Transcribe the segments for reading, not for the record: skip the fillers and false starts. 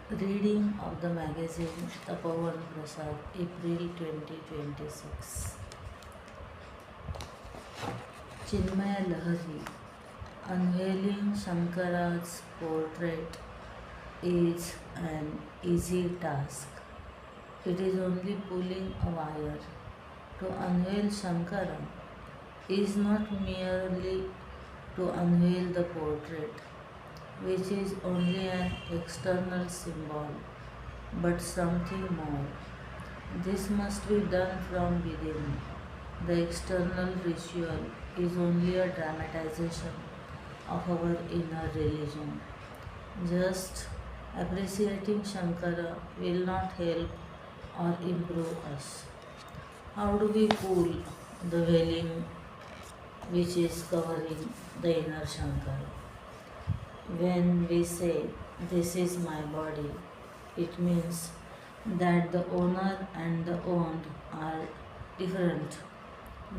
Reading of the magazine Tapovan Prasad, April 2026. Chinmaya Lahari. Unveiling Shankara's portrait is an easy task. It is only pulling a wire. To unveil Shankara is not merely to unveil the portrait, which is only an external symbol, but something more. This must be done from within. The external ritual is only a dramatization of our inner religion. Just appreciating Shankara will not help or improve us. How do we pull the veiling which is covering the inner Shankara? When we say, "This is my body," it means that the owner and the owned are different.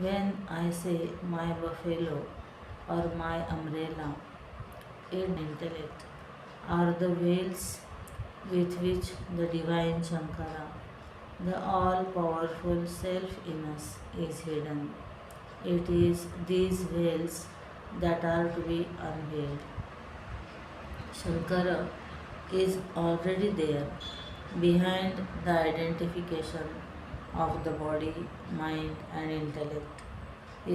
When I say my buffalo or my umbrella, it intellect are the veils with which the divine Shankara, the all powerful self in us, is hidden. It is these veils that are to be unveiled. Shankara is already there behind the identification of the body, mind, and intellect.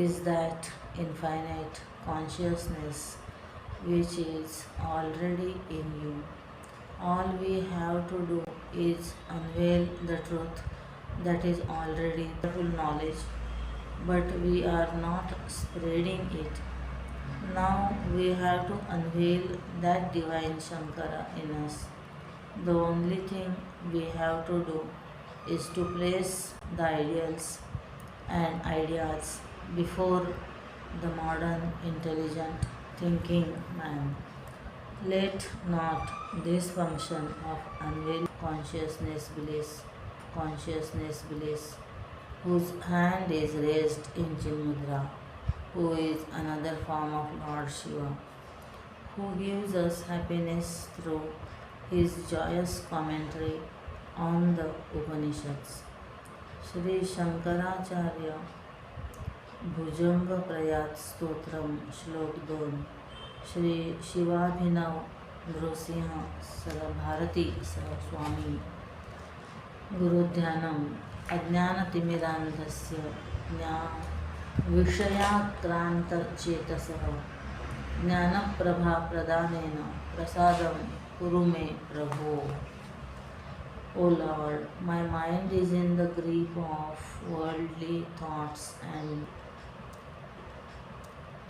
Is that infinite consciousness which is already in you. All we have to do is unveil the truth that is already the full knowledge, but we are not spreading it. Now we have to unveil that divine Shankara in us. The only thing we have to do is to place the ideals and ideas before the modern intelligent thinking man. Let not this function of unveiling consciousness bliss, whose hand is raised in Chinmudra, who is another form of Lord Shiva, who gives us happiness through his joyous commentary on the Upanishads. Shri Shankaracharya भुजंग प्रयात स्तोत्रम श्लोक 2 Shri Shivabhinava Narasimha sir Bharti sir स्वामी गुरुध्यानम अज्ञानतिमिरान्धस्य विषयाक्रान्तचेतसः ज्ञानप्रभाप्रदानेन प्रसादं कुरु मे प्रभो. O Lord, my mind is in the grip of worldly thoughts, and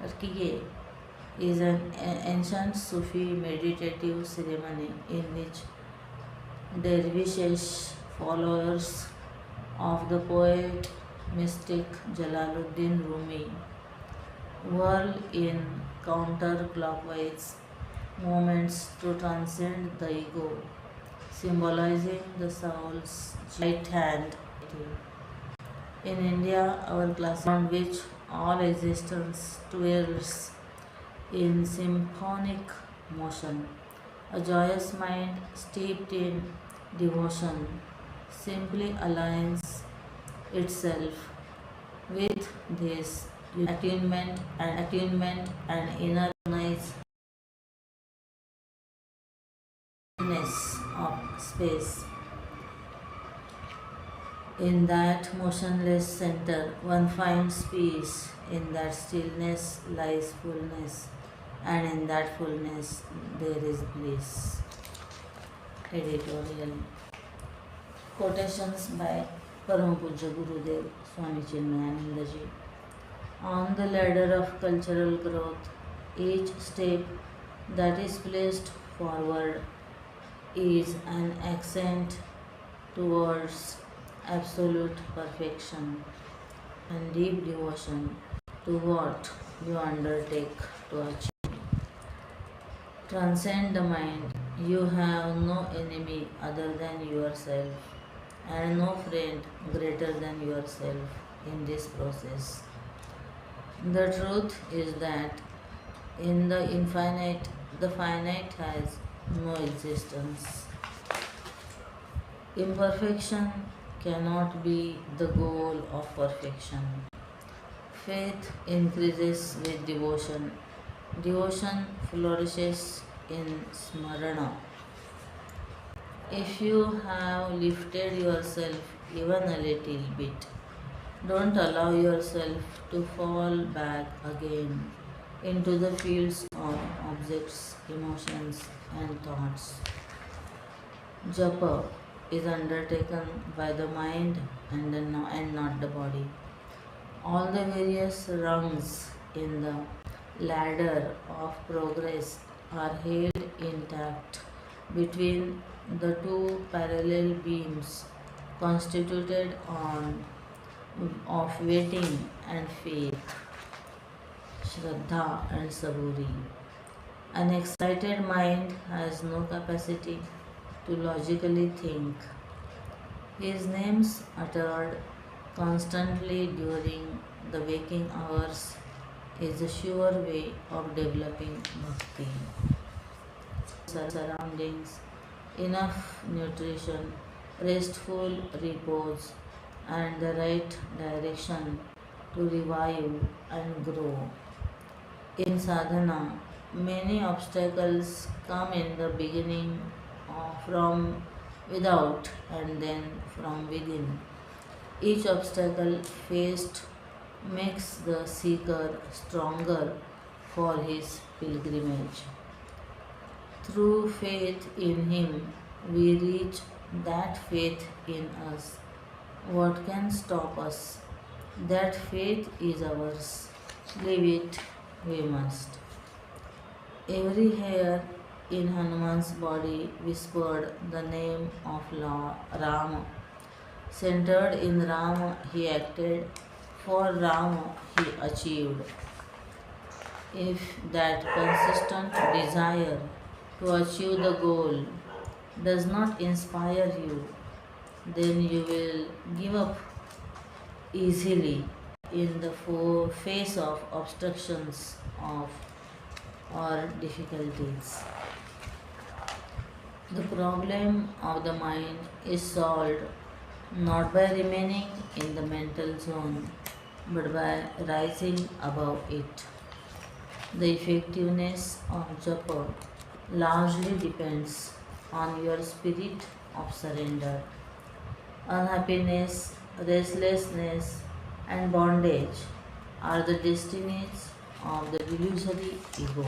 Tarkige is an ancient Sufi meditative ceremony in which dervishes, followers of the poet mystic Jalaluddin Rumi, whirl in counterclockwise movements to transcend the ego, symbolizing the soul's right hand. In India, our class on which all existence twirls in symphonic motion, a joyous mind steeped in devotion simply aligns itself with this attunement and inner niceness of space. In that motionless center, one finds peace. In that stillness lies fullness, and in that fullness there is bliss. Editorial quotations by Param Pujya Gurudev Swami Chinmayananda Ji. On the ladder of cultural growth, each step that is placed forward is an ascent towards absolute perfection and deep devotion to what you undertake to achieve. Transcend the mind. You have no enemy other than yourself, and no friend greater than yourself in this process. The truth is that In the infinite, the finite has no existence. Imperfection cannot be the goal of perfection. Faith increases with devotion. Devotion flourishes in smarana. If you have lifted yourself even a little bit, don't allow yourself to fall back again into the fields of objects, emotions, and thoughts. Japa is undertaken by the mind and not the body. All the various rungs in the ladder of progress are held intact between the two parallel beams constituted on of waiting and faith, Shraddha and Saburi. An excited mind has no capacity to logically think. His names uttered constantly during the waking hours is a sure way of developing bhakti. Surroundings, enough nutrition, restful repose, and the right direction to revive and grow. In sadhana, many obstacles come in the beginning from without and then from within. Each obstacle faced makes the seeker stronger for his pilgrimage. Through faith in Him, we reach that faith in us. What can stop us? That faith is ours. Live it we must. Every hair in Hanuman's body whispered the name of Rama. Centered in Rama, he acted. For Rama, he achieved. If that consistent desire to achieve the goal does not inspire you, then you will give up easily in the face of obstructions of or difficulties. The problem of the mind is solved not by remaining in the mental zone but by rising above it. The effectiveness of japa largely depends on your spirit of surrender. Unhappiness, restlessness, and bondage are the destinies of the illusory ego.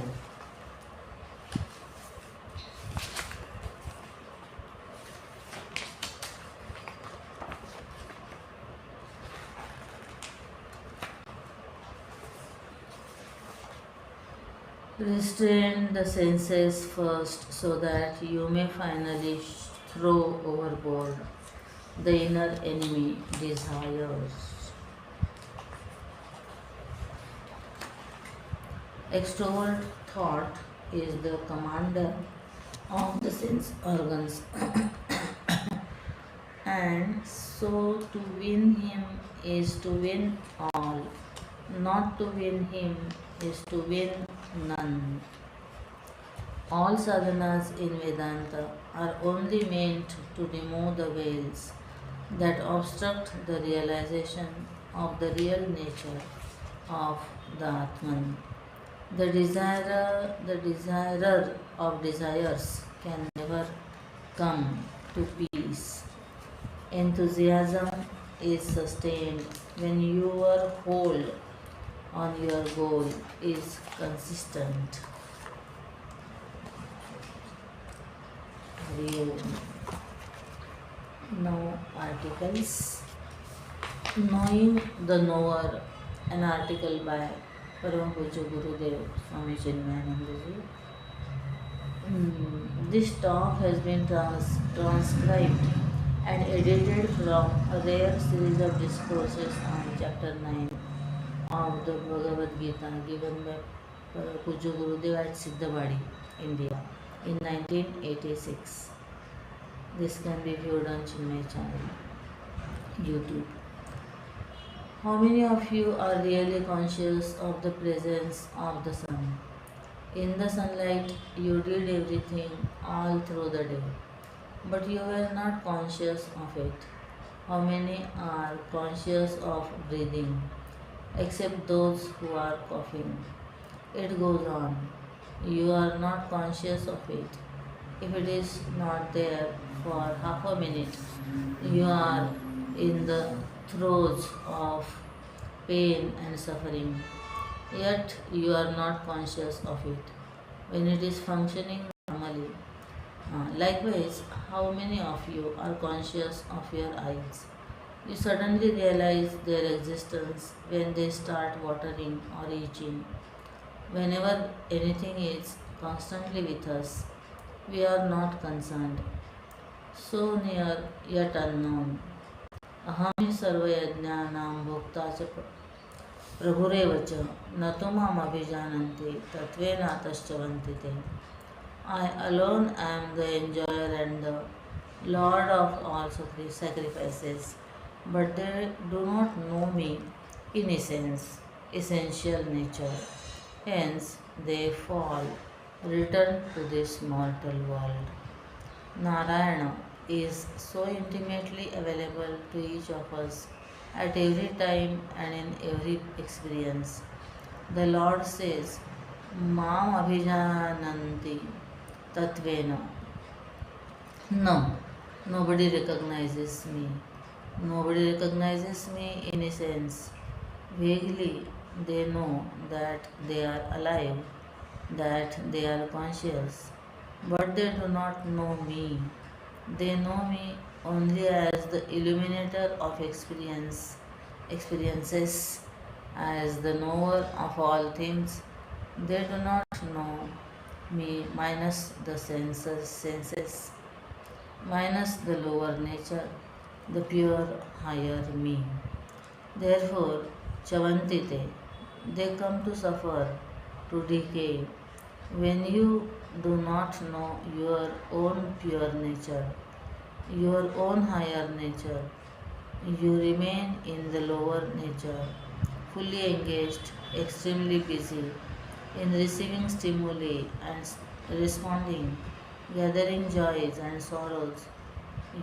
Restrain the senses first so that you may finally throw overboard the inner enemy desires. Extrovert thought is the commander of the sense organs, and so to win him is to win all, not to win him is to win none. All sadhanas in Vedanta are only meant to remove the veils that obstruct the realization of the real nature of the Atman. The desirer of desires can never come to peace. Enthusiasm is sustained when your hold on your goal is consistent. Hari Om. Now articles. Knowing the Knower, an article by Param Pujya Gurudev Swami Chinmayananda Ji. This talk has been transcribed and edited from a rare series of discourses on chapter 9 of the Bhagavad Gita given by Pujya Gurudev at Siddhavadi, India in 1986. This can be viewed on Chinmay channel, YouTube. How many of you are really conscious of the presence of the sun? In the sunlight, you did everything all through the day, but you were not conscious of it. How many are conscious of breathing, except those who are coughing? It goes on. You are not conscious of it. If it is not there for half a minute, you are in the throes of pain and suffering, yet you are not conscious of it when it is functioning normally. Likewise, how many of you are conscious of your eyes? You suddenly realize their existence when they start watering or itching. Whenever anything is constantly with us, we are not concerned. So near yet unknown. अहम सर्वयज्ञानां भोक्ता च प्रभुरेव च न तु मामभिजानन्ति तत्त्वेनातश्चवन्ति ते. I alone am the enjoyer and the Lord of all sacrifices, but they do not know me in essence, essential nature. Hence, they fall, return to this mortal world. Narayana is so intimately available to each of us at every time and in every experience. The Lord says, Mam abhijananti tatvena. No, nobody recognizes me. Nobody recognizes me in a sense. Vaguely, they know that they are alive, that they are conscious, but they do not know me. They know me only as the illuminator of experiences, as the knower of all things. They do not know me minus the senses, minus the lower nature, the pure higher me. Therefore, Chavantite, they come to suffer, to decay. When you do not know your own pure nature, your own higher nature, you remain in the lower nature, fully engaged, extremely busy in receiving stimuli and responding, gathering joys and sorrows.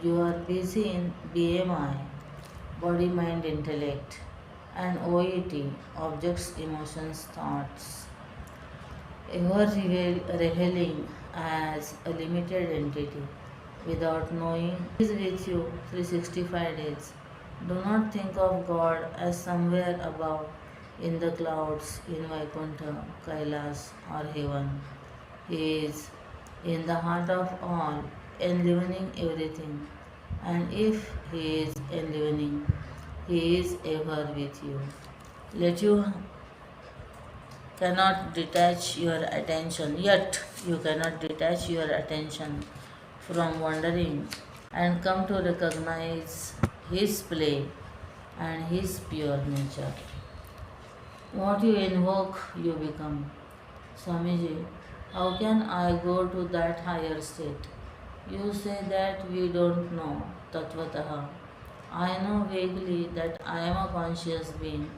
You are busy in BMI, body, mind, intellect, and OET, objects, emotions, thoughts, ever revealing as a limited entity without knowing He is with you 365 days. Do not think of God as somewhere above in the clouds in Vaikuntha, Kailas, or heaven. He is in the heart of all, enlivening everything. And if He is enlivening, He is ever with you. Let you cannot detach your attention, yet you cannot detach your attention from wandering and come to recognize His play and His pure nature. What you invoke, you become. Swamiji, how can I go to that higher state? You say that we don't know, Tattvataha. I know vaguely that I am a conscious being,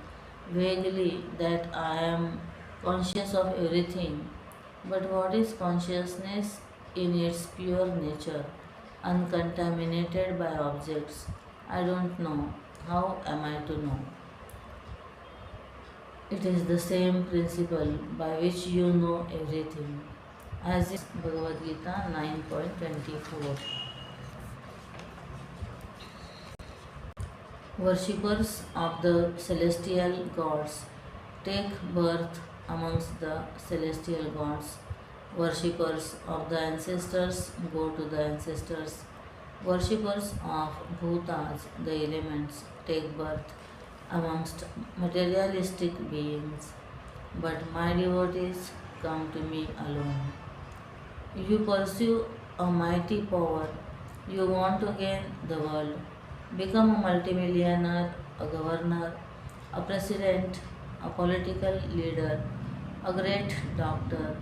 vaguely that I am conscious of everything. But what is consciousness in its pure nature, uncontaminated by objects? I don't know. How am I to know? It is the same principle by which you know everything. As in Bhagavad Gita 9.24. Worshippers of the celestial gods take birth amongst the celestial gods. Worshippers of the ancestors go to the ancestors. Worshippers of bhutas, the elements, take birth amongst materialistic beings. But my devotees come to me alone. You pursue a mighty power. You want to gain the world. Become a multimillionaire, a governor, a president, a political leader, a great doctor,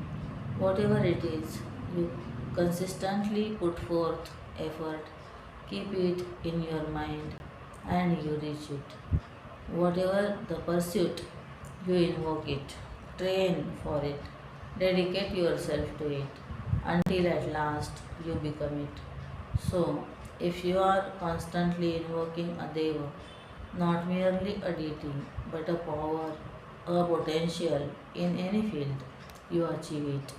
whatever it is. You consistently put forth effort, keep it in your mind, and you reach it. Whatever the pursuit, you invoke it, train for it, Dedicate yourself to it until at last you become it. So, if you are constantly invoking a deva, not merely a deity, but a power, a potential in any field, you achieve it.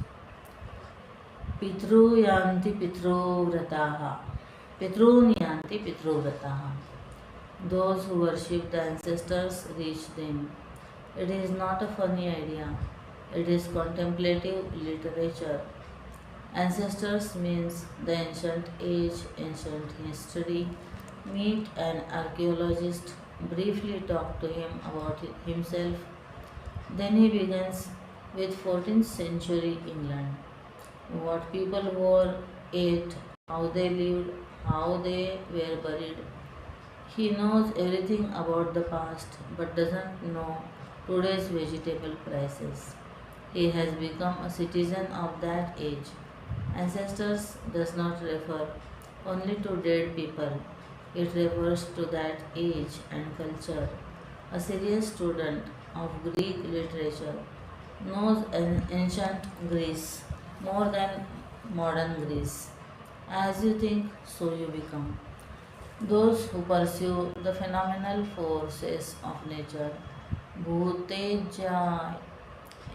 Pitru yanti pitru vrataha. Pitrun yanti pitru vrataha. Those who worship the ancestors reach them. It is not a funny idea, it is contemplative literature. Ancestors means the ancient age, ancient history. Meet an archaeologist, briefly talk to him about himself. Then he begins with 14th century England. What people wore, ate, how they lived, how they were buried. He knows everything about the past but doesn't know today's vegetable prices. He has become a citizen of that age. Ancestors does not refer only to dead people, it refers to that age and culture. A serious student of Greek literature knows ancient Greece more than modern Greece. As you think, so you become. Those who pursue the phenomenal forces of nature, Bhuteja,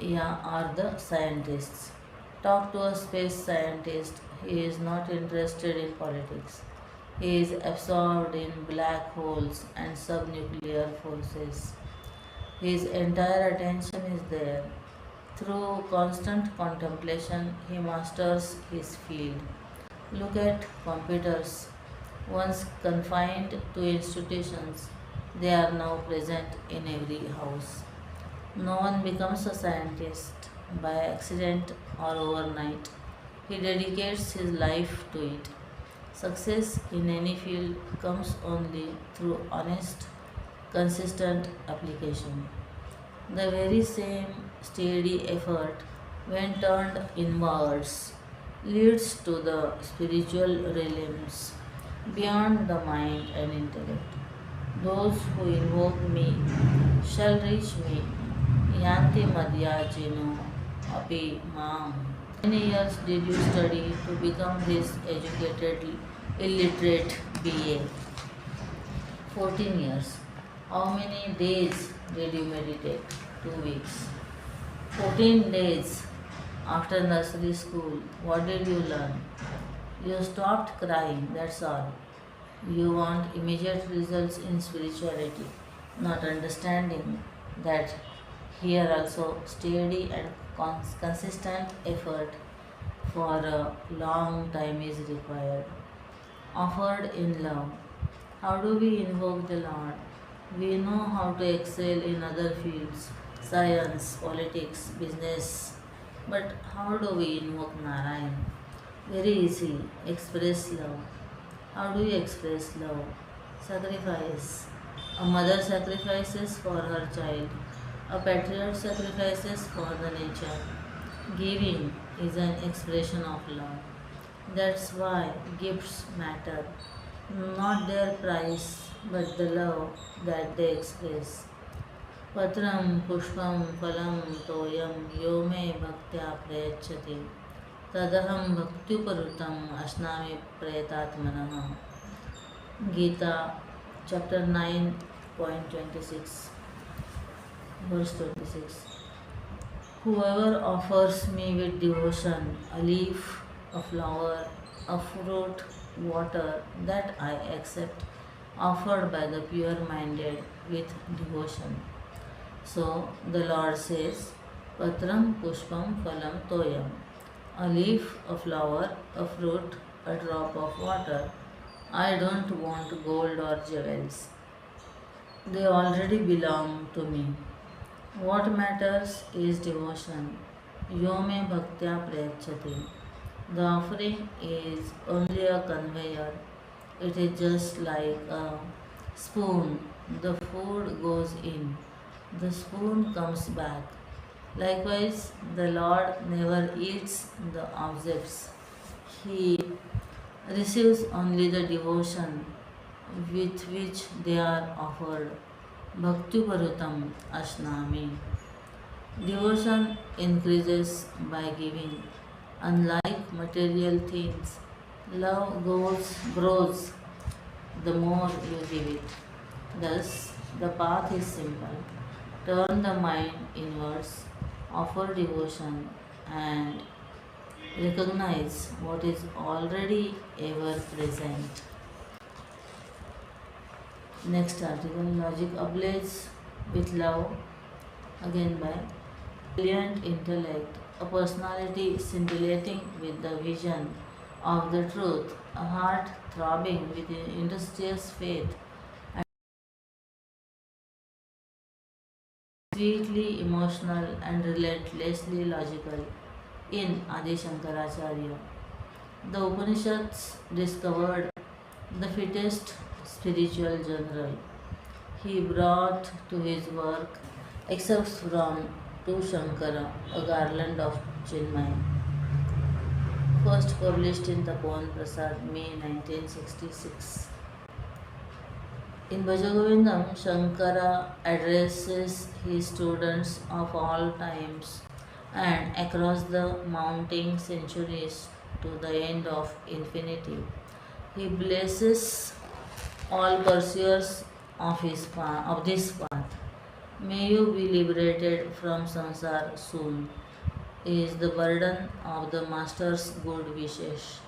are the scientists. Talk to a space scientist. He is not interested in politics. He is absorbed in black holes and subnuclear forces. His entire attention is there. Through constant contemplation, he masters his field. Look at computers. Once confined to institutions, they are now present in every house. No one becomes a scientist by accident or overnight. He dedicates his life to it. Success in any field comes only through honest, consistent application. The very same steady effort, when turned inwards, leads to the spiritual realms beyond the mind and intellect. Those who invoke me shall reach me. Yanti madhyajino api mam. How many years did you study to become this educated illiterate BA? 14 years. How many days did you meditate? 2 weeks. 14 days after nursery school. What did you learn? You stopped crying, that's all. You want immediate results in spirituality, not understanding that here also steady and consistent effort for a long time is required. Offered in love. How do we invoke the Lord? We know how to excel in other fields, science, politics, business. But how do we invoke Narayan? Very easy. Express love. How do you express love? Sacrifice. A mother sacrifices for her child. A patriot sacrifices for the nature. Giving is an expression of love. That's why gifts matter. Not their price, but the love that they express. Patram pushpam phalam toyam yo me bhaktya prayachati tadaham bhaktyuparutam asnami pretatmanah. Gita chapter 9.26 verse 26. Whoever offers me with devotion a leaf, a flower, a fruit, water, that I accept, offered by the pure minded with devotion. So the Lord says, Patram Pushpam Phalam Toyam. A leaf, a flower, a fruit, a drop of water. I don't want gold or jewels. They already belong to me. What matters is devotion. Yome bhaktya prayachati. The offering is only a conveyor. It is just like a spoon. The food goes in. The spoon comes back. Likewise, the Lord never eats the objects. He receives only the devotion with which they are offered. Bhakti Parutam Ashnami. Devotion increases by giving. Unlike material things, grows the more you give it. Thus, the path is simple. Turn the mind inwards, offer devotion, and recognize what is already ever present. Next article, Logic Ablates with Love, again by brilliant intellect, a personality scintillating with the vision of the truth, a heart throbbing with industrious faith, and sweetly emotional and relentlessly logical in Adi Shankaracharya. The Upanishads discovered the fittest spiritual general. He brought to his work excerpts from To Shankara, a garland of Chinmay, first published in Tapovan, Prasad, May 1966. In Bhajagovindam, Shankara addresses his students of all times and across the mounting centuries to the end of infinity. He blesses all pursuers of this path. May you be liberated from samsara soon, is the burden of the Master's good wishes.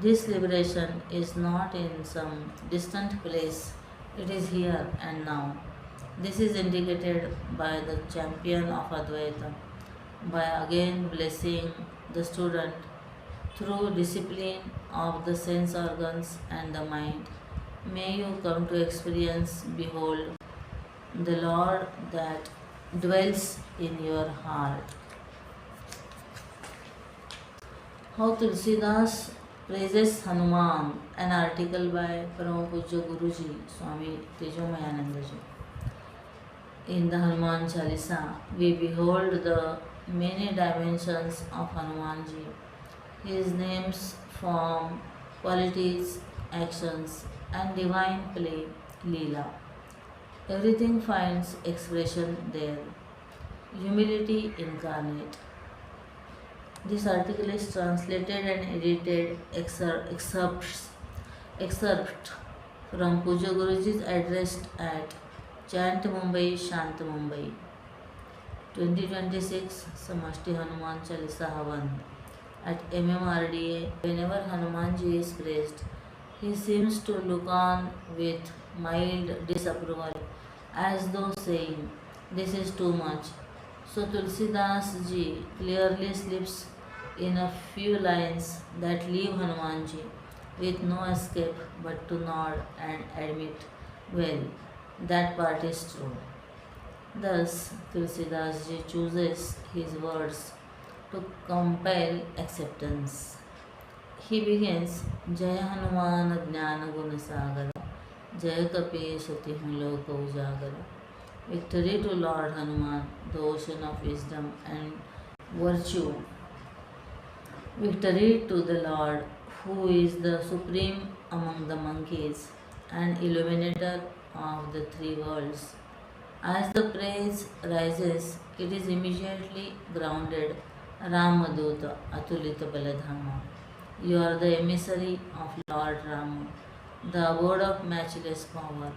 This liberation is not in some distant place, it is here and now. This is indicated by the champion of Advaita, by again blessing the student through discipline of the sense organs and the mind. May you come to experience, behold, the Lord that dwells in your heart. How Tulsidas praises Hanuman, an article by Parama Pujya Guruji, Swami Tejomayanandaji. In the Hanuman Chalisa, we behold the many dimensions of Hanumanji, his names, form, qualities, actions, and divine play, Leela. Everything finds expression there. Humility incarnate. This article is translated and edited excerpt from Puja Guruji's address at Chant Mumbai, Shant Mumbai, 2026, Samashti Hanuman Chalisa Havan. At MMRDA, whenever Hanumanji is praised, he seems to look on with mild disapproval, as though saying, "This is too much." So Tulsidas ji clearly slips in a few lines that leave Hanumanji with no escape but to nod and admit, well, that part is true. Thus, Tulsidas ji chooses his words to compel acceptance. He begins, Jai Hanuman Jnana Guna Sagara, Jai Kapi Sati Loka Ujagara. Victory to Lord Hanuman, the ocean of wisdom and virtue. Victory to the Lord, who is the supreme among the monkeys and illuminator of the three worlds. As the praise rises, it is immediately grounded. Ramaduta Atulita Baladhama. You are the emissary of Lord Rama, the abode of matchless power.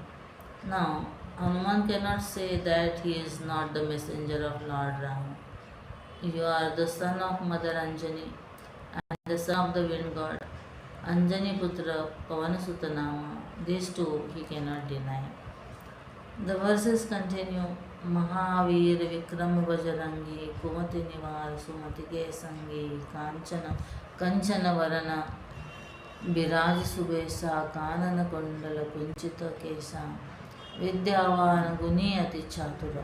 Now, Hanuman cannot say that he is not the messenger of Lord Rama. You are the son of Mother Anjani and the son of the wind god, Anjani Putra Pavanasutanama. These two he cannot deny. The verses continue, Mahavir Vikram Bajarangi, Kumati Nivar, Sumati Ke Sangi, Kanchana Varana, Biraj Subesa, Kanana Kundala, Kunchita Kesa, Vidyavan Guniyati Chatura.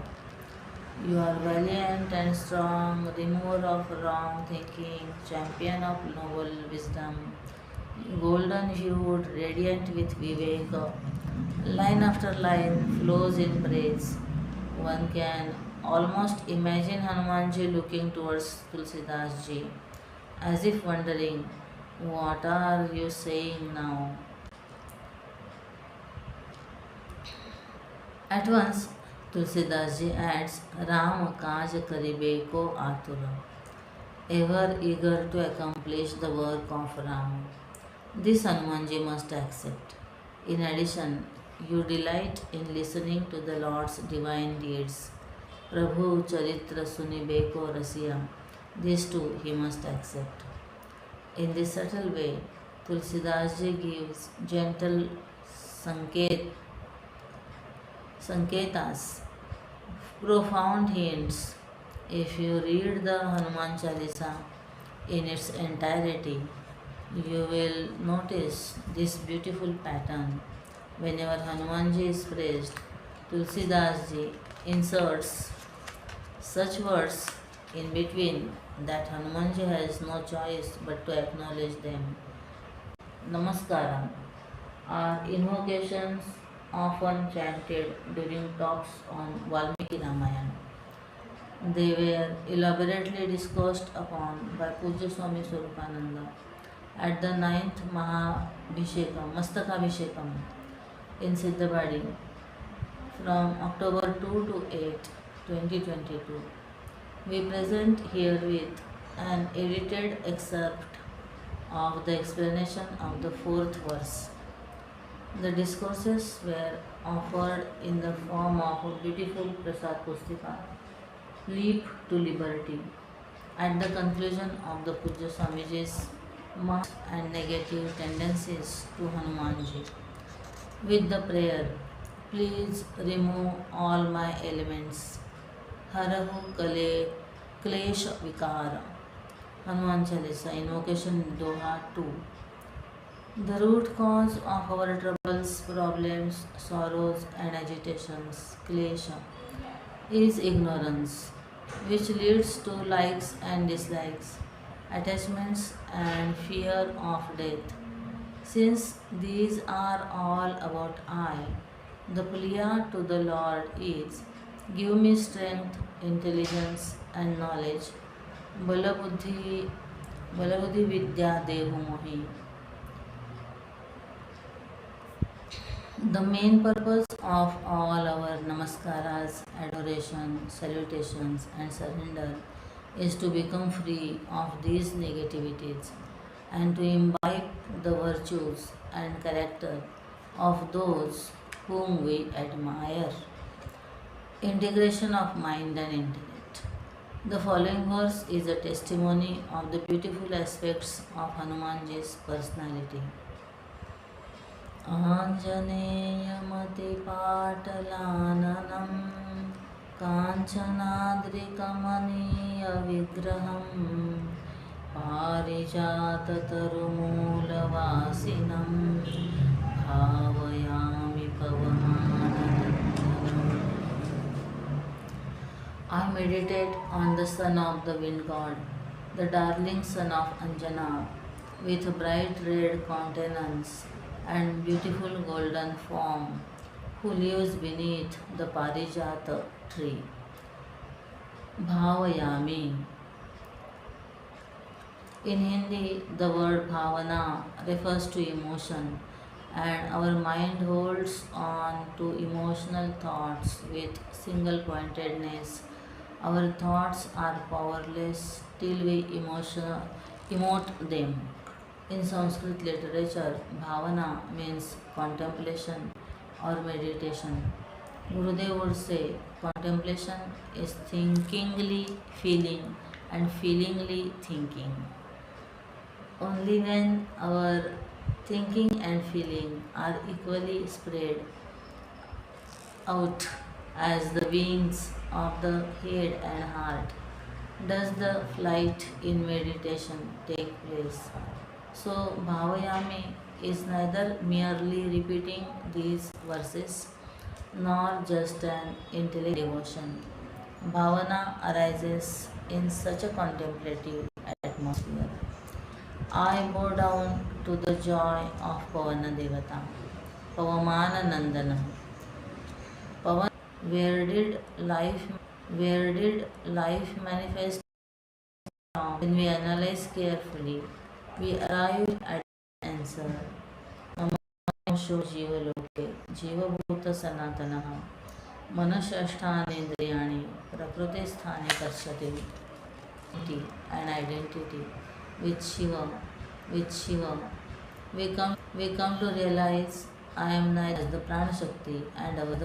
You are valiant and strong, remover of wrong thinking, champion of noble wisdom, golden hued, radiant with viveka. Line after line flows in praise. One can almost imagine Hanumanji looking towards Tulsidas ji, as if wondering, what are you saying now? At once, Tulsidas ji adds, Ram kaj karibe ko atura, ever eager to accomplish the work of Ram. This Hanumanji must accept. In addition, you delight in listening to the Lord's divine deeds. Prabhu Charitra Sunibe ko Rasiya. This too he must accept. In this subtle way, Tulsidas ji gives gentle sanketas, profound hints. If you read the Hanuman Chalisa in its entirety, you will notice this beautiful pattern. Whenever Hanumanji is praised, Tulsidas ji inserts such words in between that Hanumanji has no choice but to acknowledge them. Namaskaram are invocations often chanted during talks on Valmiki Ramayana. They were elaborately discussed upon by Pujya Swami Swarupananda at the 9th Mastakabhishekam in Siddhabadi from October 2 to 8, 2022. We present herewith an edited excerpt of the explanation of the fourth verse. The discourses were offered in the form of a beautiful Prasad Pustika, Leap to Liberty, at the conclusion of the Pujya Swamiji's marked and negative tendencies to Hanumanji, with the prayer, please remove all my elements. Harahu Kale Klesha Vikara. Hanuman Chalisa, Invocation Doha 2. The root cause of our troubles, problems, sorrows, and agitations, Klesha, is ignorance, which leads to likes and dislikes, attachments, and fear of death. Since these are all about I, the plea to the Lord is, give me strength, intelligence, and knowledge. Balabuddhi Vidya Dehu Mohi. The main purpose of all our namaskaras, adoration, salutations, and surrender is to become free of these negativities and to imbibe the virtues and character of those whom we admire. Integration of mind and intellect. The following verse is a testimony of the beautiful aspects of Hanumanji's personality. Anjaneyamatipaṭalananam Kañchanadrikamaniyavigraham Parijatatarumūlavasinam Bhavayami Pavamananandam. I meditate on the son of the wind god, the darling son of Anjana, with bright red countenance and beautiful golden form, who lives beneath the Parijata tree. Bhavayami. In Hindi, the word bhavana refers to emotion, and our mind holds on to emotional thoughts with single pointedness. Our thoughts are powerless till we emote them. In Sanskrit literature, bhavana means contemplation or meditation. Gurudev would say contemplation is thinkingly feeling and feelingly thinking. Only when our thinking and feeling are equally spread out as the wings of the head and heart does the flight in meditation take place. So, Bhavayami is neither merely repeating these verses nor just an intellectual devotion. Bhavana arises in such a contemplative atmosphere. I bow down to the joy of Pavana Devata, Pavamana Nandana. Pavan, where did life manifest from? When we analyze carefully, we arrive at the answer. Mamsho Jiva Loke, Jiva Bhuta Sanatanaha. मनषष्ठानीन्द्रियाणि प्रकृतिस्थाने कर्षति and identity with Shiva. We come to realize I am neither the Prana Shakti and our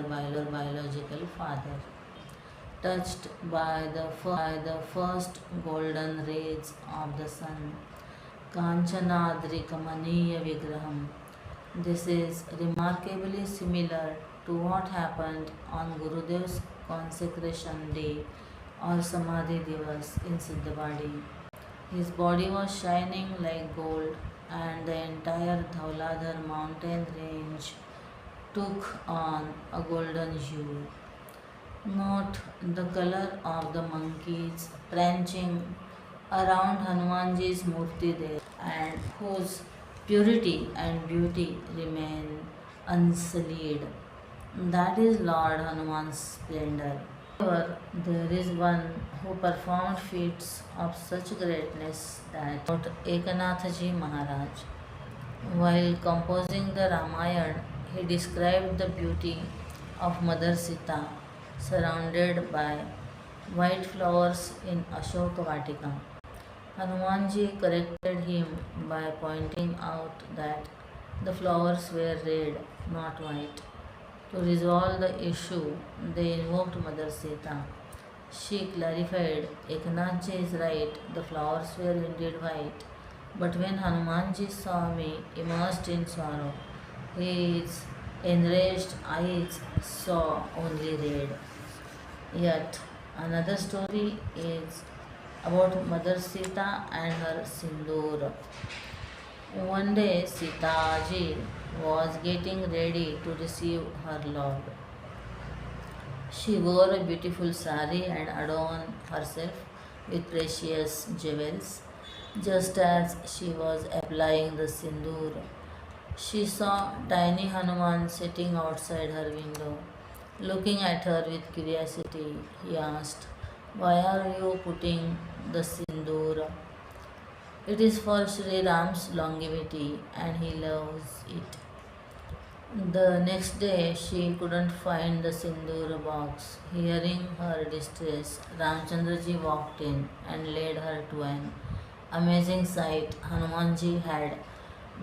biological father. Touched by the first golden rays of the sun, Kanchanadri Kamaniya Vigraham. This is remarkably similar to what happened on Gurudev's consecration day or Samadhi Divas in Siddhavadi. His body was shining like gold, and the entire Dhauladhar mountain range took on a golden hue. Note the color of the monkeys prancing around Hanumanji's murti there, and whose purity and beauty remain unsullied. That is Lord Hanuman's splendor. However, there is one who performed feats of such greatness that Ekanathaji Maharaj. While composing the Ramayana, he described the beauty of Mother Sita surrounded by white flowers in Ashoka Vatika. Hanumanji corrected him by pointing out that the flowers were red, not white. To resolve the issue, they invoked Mother Sita. She clarified, Eknathji is right, the flowers were indeed white. But when Hanumanji saw me immersed in sorrow, his enraged eyes saw only red. Yet another story is about Mother Sita and her sindoor. One day Sita ji was getting ready to receive her lord. She wore a beautiful sari and adorned herself with precious jewels. Just as she was applying the sindoor, she saw tiny Hanuman sitting outside her window. Looking at her with curiosity, he asked, Why are you putting the sindoor? It is for Sri Ram's longevity and he loves it. The next day she couldn't find the sindoor box. Hearing her distress, Ramchandraji walked in and led her to an amazing sight. Hanumanji had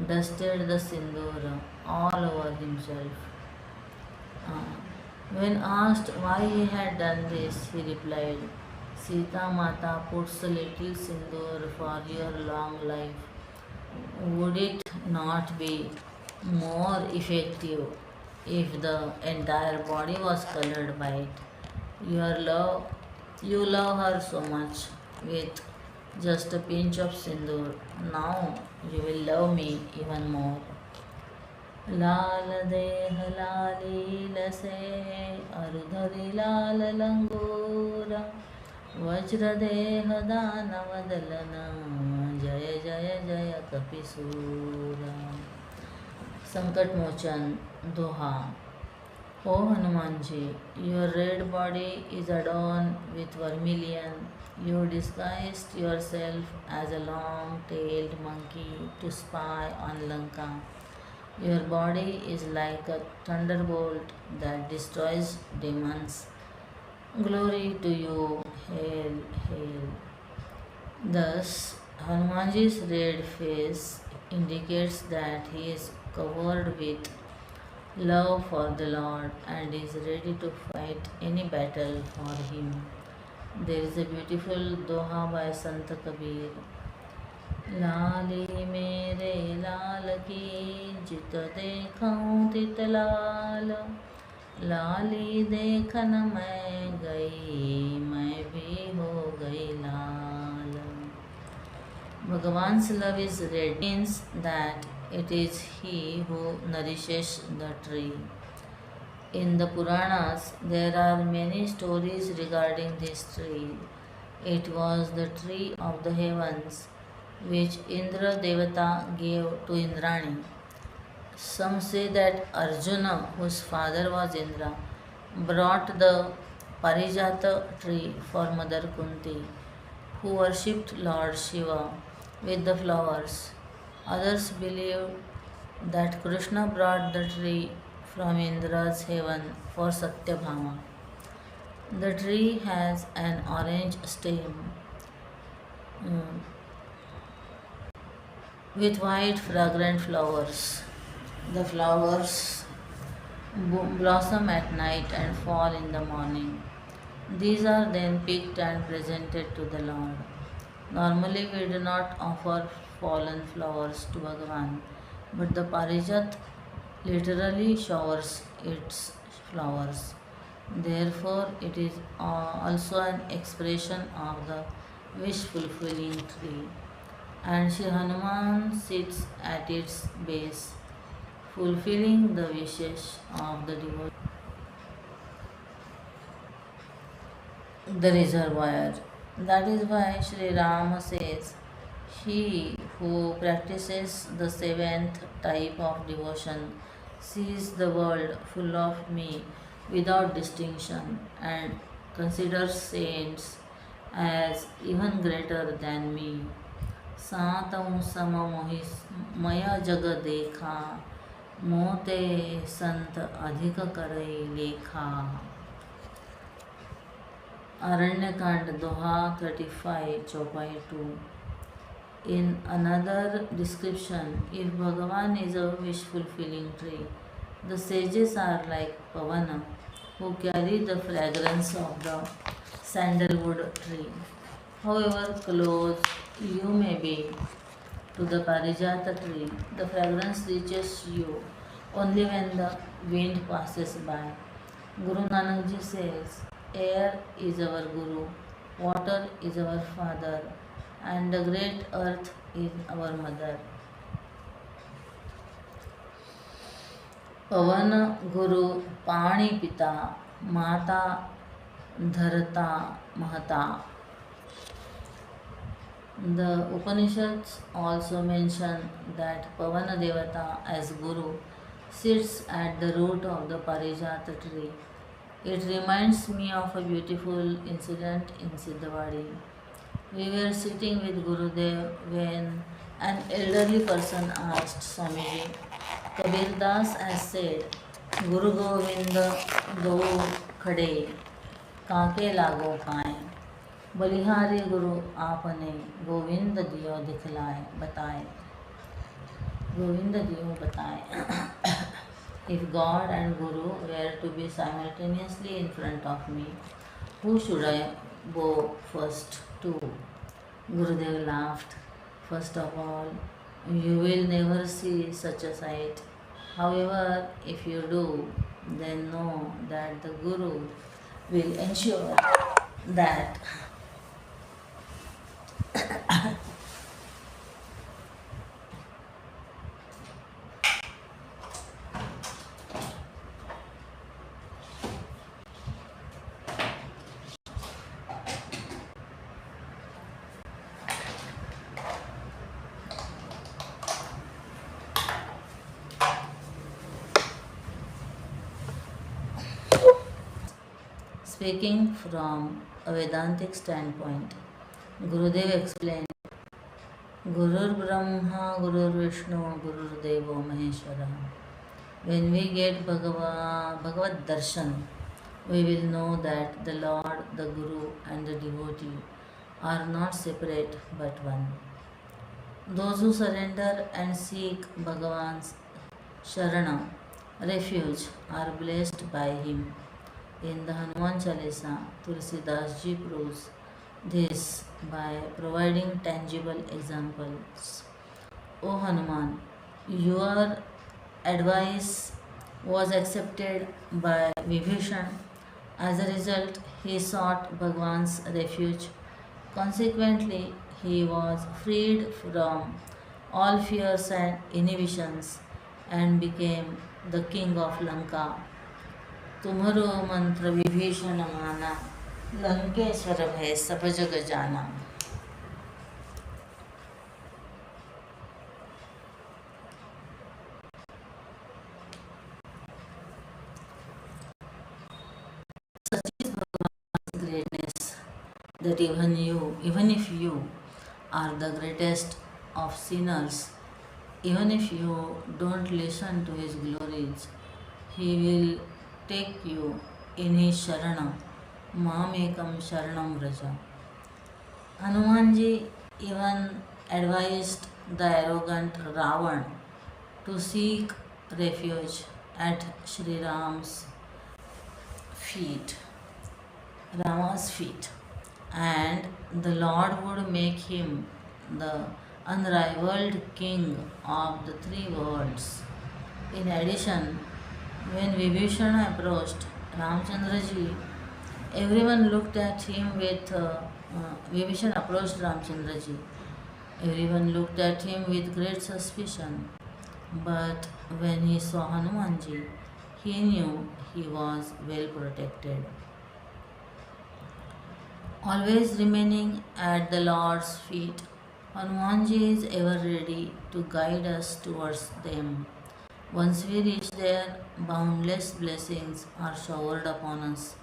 dusted the sindoor all over himself. When asked why he had done this, he replied, Sita Mata puts a little sindoor for your long life. Would it not be more effective if the entire body was colored white? You love her so much with just a pinch of sindoor. Now you will love me even more. लाल देह लालील से अरुधरि लाल लंगूर वज्र देह दानव दलन जय जय जय कपिसूर. संकट मोचन दोहा. O Hanumanji, your red body is adorned with vermilion. You disguised yourself as a long-tailed monkey to spy on Lanka. Your body is like a thunderbolt that destroys demons. Glory to you, hail, hail. Thus, Hanumanji's red face indicates that he is covered with love for the Lord and is ready to fight any battle for him. There is a beautiful doha by Sant Kabir. लाली मेरे लाल की जित देखूं तित लाल लाली देखन मैं गई मैं भी हो गई लाल. Bhagavan's love is red means that it is he who nourishes the tree. In the Puranas, there are many stories regarding this tree. It was the tree of the heavens which Indra Devata gave to Indrani. Some say that Arjuna, whose father was Indra, brought the Parijata tree for Mother Kunti, who worshipped Lord Shiva with the flowers. Others believe that Krishna brought the tree from Indra's heaven for Satyabhama. The tree has an orange stem mm, with white fragrant flowers. The flowers blossom at night and fall in the morning. These are then picked and presented to the Lord. Normally, we do not offer fallen flowers to Bhagavan, but the Parijat literally showers its flowers. Therefore, it is also an expression of the wish fulfilling tree. And Sri Hanuman sits at its base, fulfilling the wishes of the devotee. The reservoir. That is why Sri Rama says, he who practices the seventh type of devotion sees the world full of me without distinction and considers saints as even greater than me. सातों सम मोहि मय जग देखा मोते संत अधिक करई लेखा. Aranyakand Doha 35 Chaupai 2. In another description, if Bhagavan is a wish fulfilling tree, the sages are like Pavana, who carry the fragrance of the sandalwood tree. However close you may be to the Parijata tree, the fragrance reaches you only when the wind passes by. Guru Nanak Ji says, air is our Guru, water is our father, and the great earth is our mother. Pavan Guru Pani Pita Mata Dharata Mahata. The Upanishads also mention that Pavana Devata as Guru sits at the root of the Parijata tree. It reminds me of a beautiful incident in Siddhavadi. We were sitting with Gurudev when an elderly person asked Swamiji, Kabir Das has said, Guru Govinda do khade, काके लागो पाए, बलिहारी गुरु आपने गोविंद दियो दिखलाए बताए. गोविंद दियो बताए. If God and Guru were to be simultaneously in front of me, who should I bow first to? Gurudev laughed. First of all, you will never see such a sight. However, if you do, then know that the Guru will ensure that speaking from a Vedantic standpoint, Gurudev explained, Gurur Brahma, Gurur Vishnu, Gurur Devo Maheshwara. When we get Bhagavad Darshan, we will know that the Lord, the Guru, and the devotee are not separate but one. Those who surrender and seek Bhagavan's Sharana, refuge, are blessed by him. In the Hanuman Chalisa, Tulsidas ji proves this by providing tangible examples. O Hanuman, your advice was accepted by Vibhishan. As a result, he sought Bhagwan's refuge. Consequently, he was freed from all fears and inhibitions and became the king of Lanka. तुम्हरो मंत्र विभीषण माना लंकेश्वर भय सब जग जाना. Such is Bhagwan's greatness that even if you are the greatest of sinners, even if you don't listen to his glories, He will take you in his Sharana. Mamekam Sharanam Vraja. Hanumanji even advised the arrogant Ravan to seek refuge at Sri feet, Rama's feet, and the Lord would make him the unrivaled king of the three worlds. In addition, when Vibhishana approached Ramchandraji, everyone looked at him with Vibhishan approached Ramchandraji. Everyone looked at him with great suspicion. But when he saw Hanumanji, he knew he was well protected. Always remaining at the Lord's feet, Hanumanji is ever ready to guide us towards them. Once we reach there, boundless blessings are showered upon us.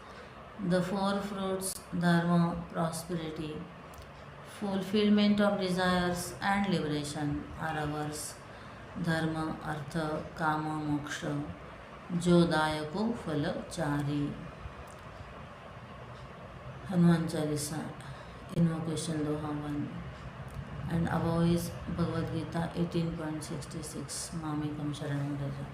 The four fruits, dharma, prosperity, fulfillment of desires, and liberation are ours. Dharma, artha, kama, moksha, jodayako phala chari. Hanuman Chalisa, Invocation Doha 1. And above is Bhagavad Gita 18.66, Mamekam Sharanam Raja.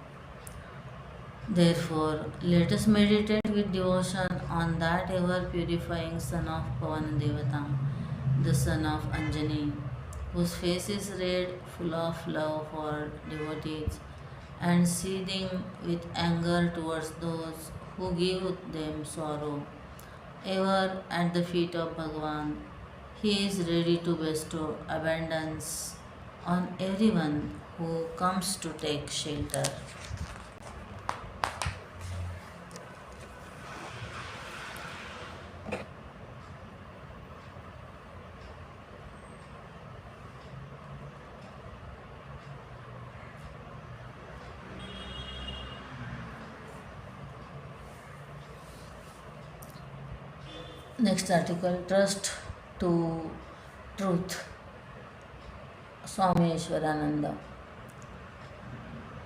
Therefore, let us meditate with devotion on that ever purifying son of Pavan Devata, the son of Anjani, whose face is red, full of love for devotees, and seething with anger towards those who give them sorrow. Ever at the feet of Bhagavan, he is ready to bestow abundance on everyone who comes to take shelter. Next article, Trust to Truth, Swami Ishwarananda.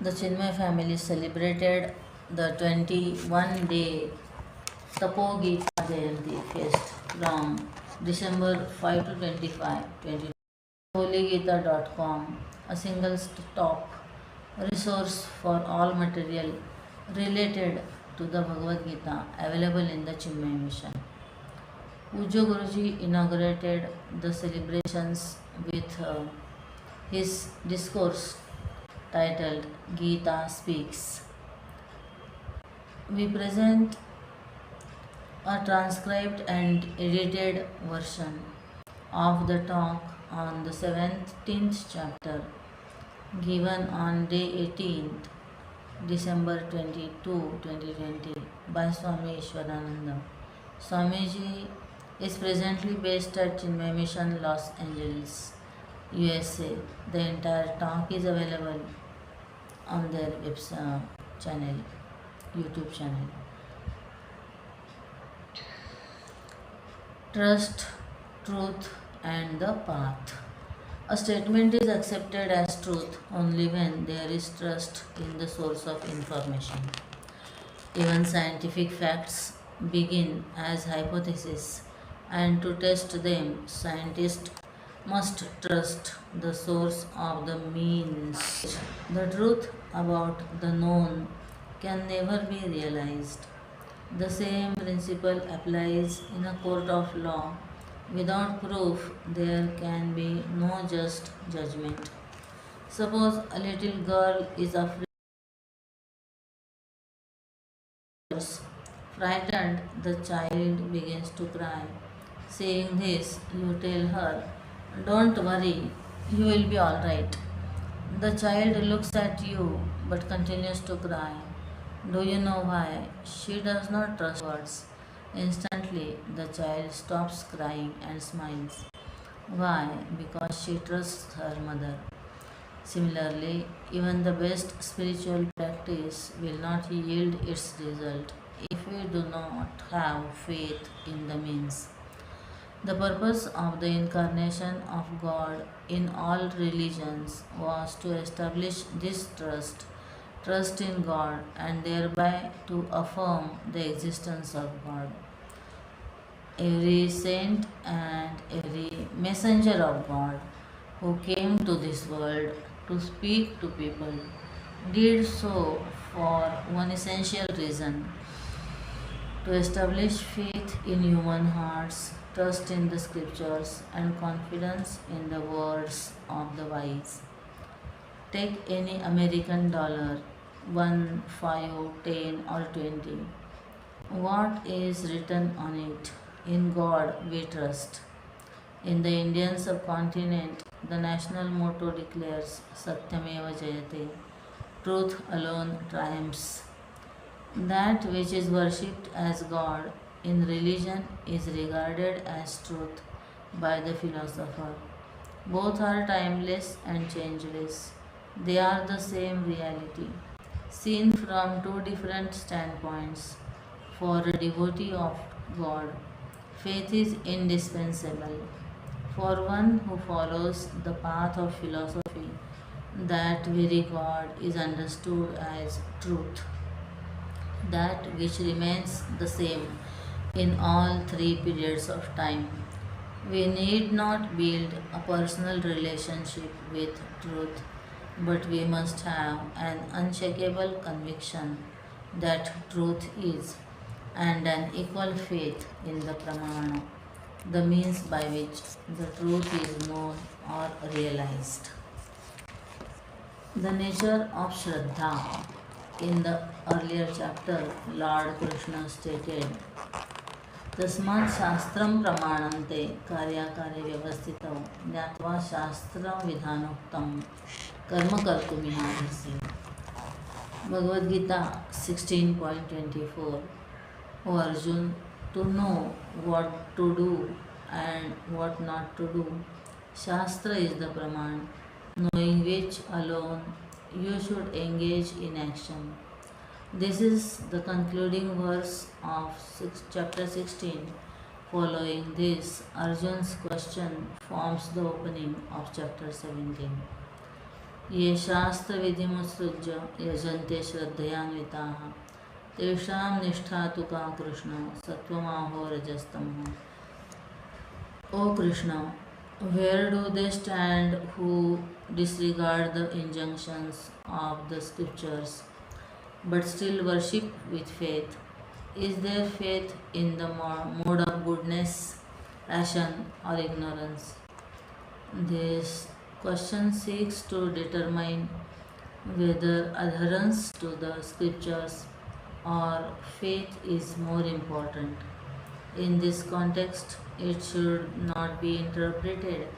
The Chinmay family celebrated the 21-day Tapovan Jayanti feast from December 5 to 25, 20. Holygita.com, a single stop resource for all material related to the Bhagavad Gita available in the Chinmay mission. Pujo Guruji inaugurated the celebrations with his discourse titled Gita Speaks. We present a transcribed and edited version of the talk on the 17th chapter given on day 18th December 22, 2020 by Swami Ishwarananda. Swamiji is presently based at Chinmay Mission, Los Angeles, USA. The entire talk is available on their channel, YouTube channel. Trust, truth, and the path. A statement is accepted as truth only when there is trust in the source of information. Even scientific facts begin as hypotheses, and to test them, scientists must trust the source of the means. The truth about the known can never be realized. The same principle applies in a court of law. Without proof, there can be no just judgment. Suppose a little girl is afraid. Frightened, the child begins to cry. Seeing this, you tell her, "Don't worry, you will be alright." The child looks at you but continues to cry. Do you know why? She does not trust words. Instantly, the child stops crying and smiles. Why? Because she trusts her mother. Similarly, even the best spiritual practice will not yield its result if we do not have faith in the means. The purpose of the incarnation of God in all religions was to establish this trust trust in God, and thereby to affirm the existence of God. Every saint and every messenger of God who came to this world to speak to people did so for one essential reason: to establish faith in human hearts, trust in the scriptures, and confidence in the words of the wise. Take any American dollar, 1, 5, 10, or 20. What is written on it? In God we trust. In the Indian subcontinent, the national motto declares Satyameva Jayate, truth alone triumphs. That which is worshipped as God in religion is regarded as truth by the philosopher. Both are timeless and changeless. They are the same reality, seen from two different standpoints. For a devotee of God, faith is indispensable. For one who follows the path of philosophy, that very God is understood as truth, that which remains the same in all three periods of time. We need not build a personal relationship with truth, but we must have an unshakable conviction that truth is, and an equal faith in the pramana, the means by which the truth is known or realized. The nature of Shraddha. In the earlier chapter, Lord Krishna stated, तस्मात् शास्त्रं प्रमाणन्ते कार्याकार्य व्यवस्थितौ ज्ञात्वा शास्त्रं विधानोक्तं कर्म कर्तुमिहार्हसि. Bhagavad Gita 16.24. O Arjun, to know what to do and what not to do, Shastra is the Praman, knowing which alone you should engage in action. This is the concluding verse of chapter 16. Following this, Arjun's question forms the opening of chapter 17. ये शास्त्र विधिमुत्सृज्य यजन्ते श्रद्धयान्विताः तेषां निष्ठा तु का Krishna सत्वमाहो रजस्तमः. O Krishna, where do they stand who disregard the injunctions of the scriptures but still worship with faith? Is their faith in the mode of goodness, passion, or ignorance? This question seeks to determine whether adherence to the scriptures or faith is more important. In this context, it should not be interpreted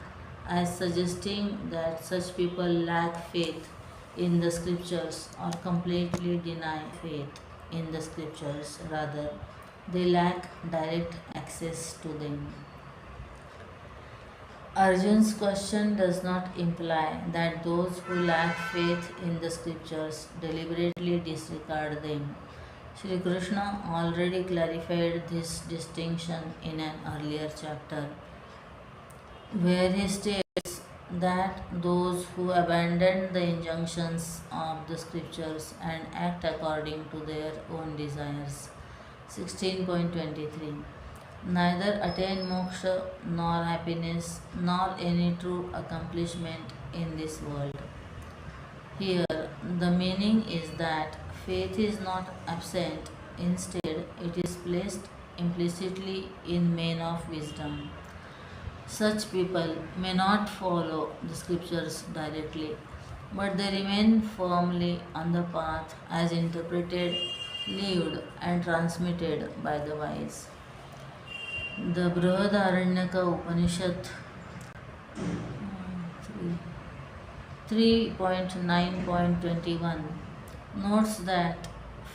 as suggesting that such people lack faith in the scriptures or completely deny faith in the scriptures. Rather, they lack direct access to them. Arjun's question does not imply that those who lack faith in the scriptures deliberately disregard them. Sri Krishna already clarified this distinction in an earlier chapter, where he states that those who abandon the injunctions of the scriptures and act according to their own desires, 16.23, neither attain moksha nor happiness nor any true accomplishment in this world. Here, the meaning is that faith is not absent, instead, it is placed implicitly in men of wisdom. Such people may not follow the scriptures directly, but they remain firmly on the path as interpreted, lived, and transmitted by the wise. The Brihadaranyaka Upanishad 3.9.21 notes that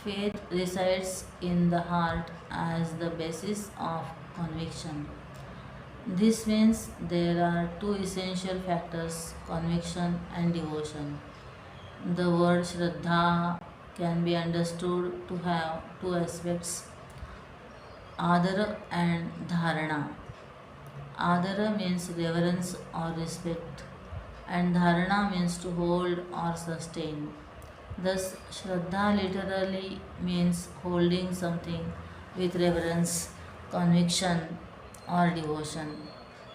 faith resides in the heart as the basis of conviction. This means there are two essential factors: conviction and devotion. The word Shraddha can be understood to have two aspects: Adara and Dharana. Adara means reverence or respect, and Dharana means to hold or sustain. Thus, Shraddha literally means holding something with reverence, conviction, or devotion.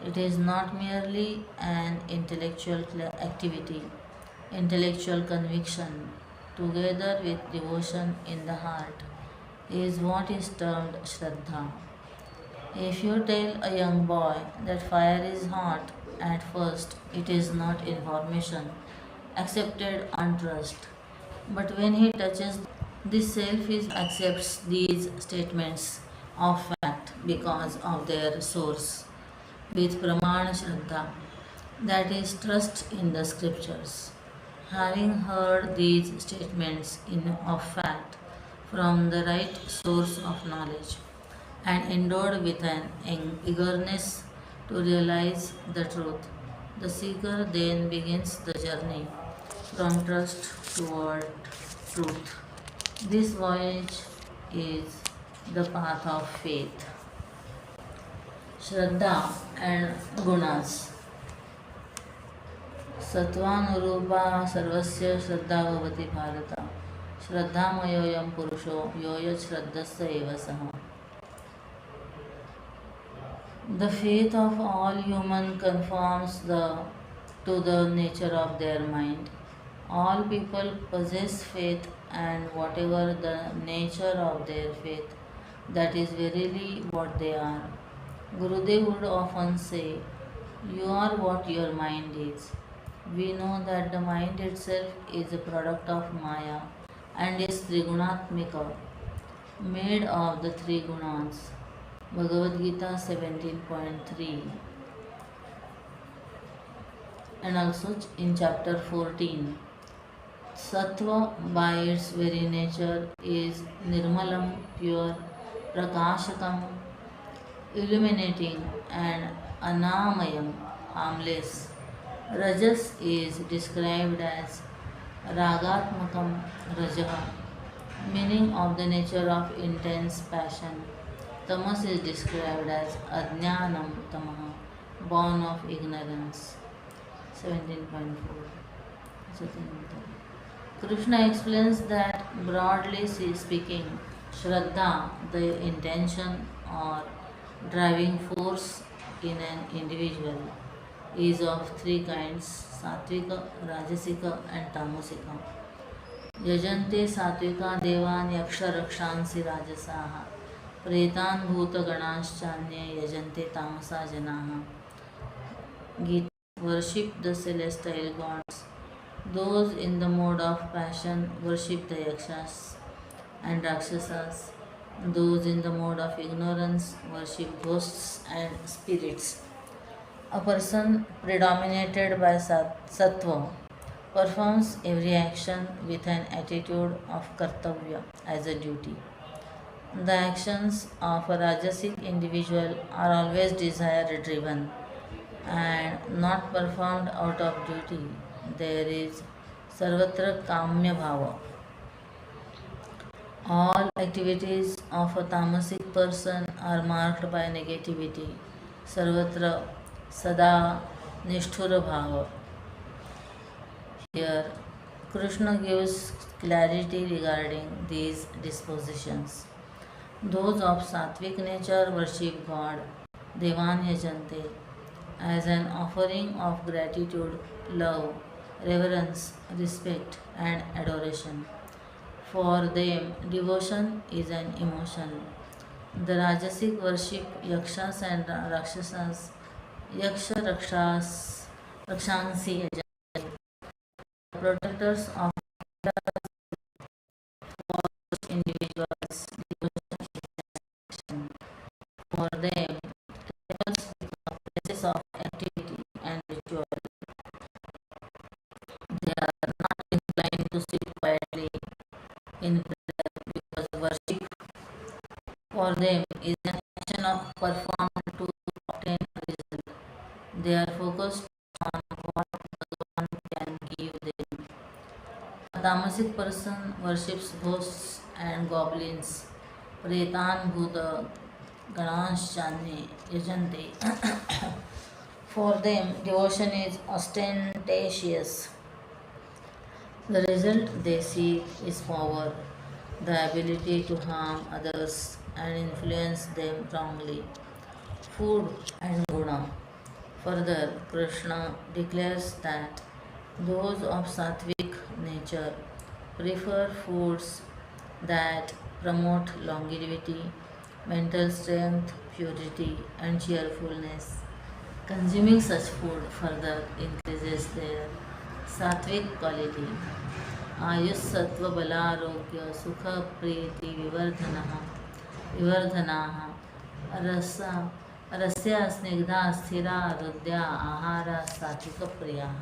It is not merely an intellectual activity. Intellectual conviction, together with devotion in the heart, is what is termed Shraddha. If you tell a young boy that fire is hot, at first it is not information accepted on trust. But when he touches the self, he accepts these statements of fact because of their source with Pramana Shraddha, that is, trust in the scriptures. Having heard these statements of fact from the right source of knowledge and endowed with an eagerness to realize the truth, the seeker then begins the journey from trust toward truth. This voyage is the path of faith. Shraddha and Gunas. सत्वानुरूपा सर्वस्य श्रद्धा भवति भारत. श्रद्धामयोऽयं पुरुषो यो यच्छ्रद्धस्य एव सः. The faith of all human conforms to the nature of their mind. All people possess faith, and whatever the nature of their faith, that is verily what they are. Gurudev would often say, "You are what your mind is." We know that the mind itself is a product of Maya and is Trigunatmika, made of the three gunas. Bhagavad Gita 17.3, and also in chapter 14. Sattva by its very nature is Nirmalam, pure, Prakashakam, illuminating, and Anamayam, harmless. Rajas is described as Ragatmakam Rajaha, meaning of the nature of intense passion. Tamas is described as Ajnanam Tamaha, born of ignorance. 17.4. Krishna explains that broadly speaking, Shraddha, the intention or driving force in an individual, is of three kinds: Satvika, Rajasika, and Tamasika. Yajante Satvika Devan Yaksha Rakshansi Rajasaha Pretan Bhuta Ganashchanye Yajante Tamasa Janaha. Gita worship the celestial gods. Those in the mode of passion worship the Yakshas and Rakshasas. Those in the mode of ignorance worship ghosts and spirits. A person predominated by sattva performs every action with an attitude of kartavya as a duty. The actions of a rajasic individual are always desire driven and not performed out of duty. There is sarvatra kamya bhava. All activities of a tamasic person are marked by negativity. Sarvatra sada nishthura bhava. Here, Krishna gives clarity regarding these dispositions. Those of sattvic nature worship God, Devan Yajante, as an offering of gratitude, love, reverence, respect, and adoration. For them, devotion is an emotion. The Rajasic worship Yakshas and Rakshasas. Yaksha Rakshansi, protectors of individuals. For them, temples become places of activity and ritual. They are not inclined to sit quietly in prayer because worship for them is an action of performed to obtain a result. They are focused on what Bhagavan can give them. A tamasic person worships ghosts and goblins. Pretan Bhuta Ganashchanye Yajante. For them, devotion is ostentatious. The result they seek is power, the ability to harm others and influence them wrongly. Food and guna. Further, Krishna declares that those of sattvic nature prefer foods that promote longevity, mental strength, purity, and cheerfulness. Consuming such food further increases their sattvic quality. Ayush सत्व बलारोग्य सुख प्रीति विवर्धनाः रस Russia Snigdha स्थिरा हृदया आहार सात्विक प्रियाः.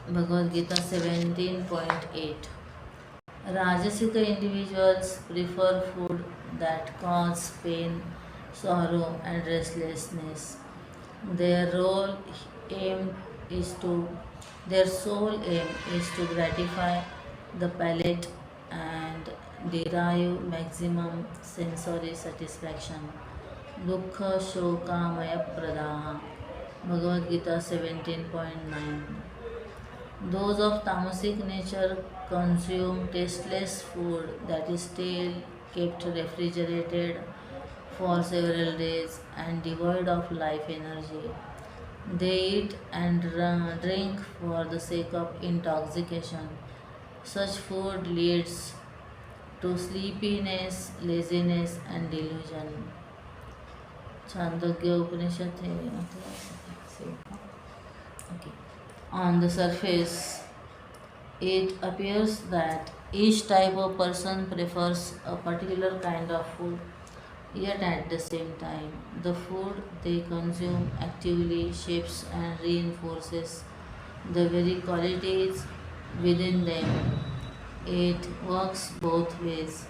Bhagavad Gita 17.8. Rajasic individuals prefer food that cause pain, sorrow, and restlessness. Their role aim is to their sole aim is to gratify the palate and derive maximum sensory satisfaction. Dukkha shokamaya pradaha. Bhagavad Gita 17.9. Those of tamasic nature consume tasteless food that is stale, kept refrigerated for several days, and devoid of life energy. They eat and drink for the sake of intoxication. Such food leads to sleepiness, laziness, and delusion. Chandogya Upanishad okay. On the surface, it appears that each type of person prefers a particular kind of food, yet at the same time, the food they consume actively shapes and reinforces the very qualities within them. It works both ways.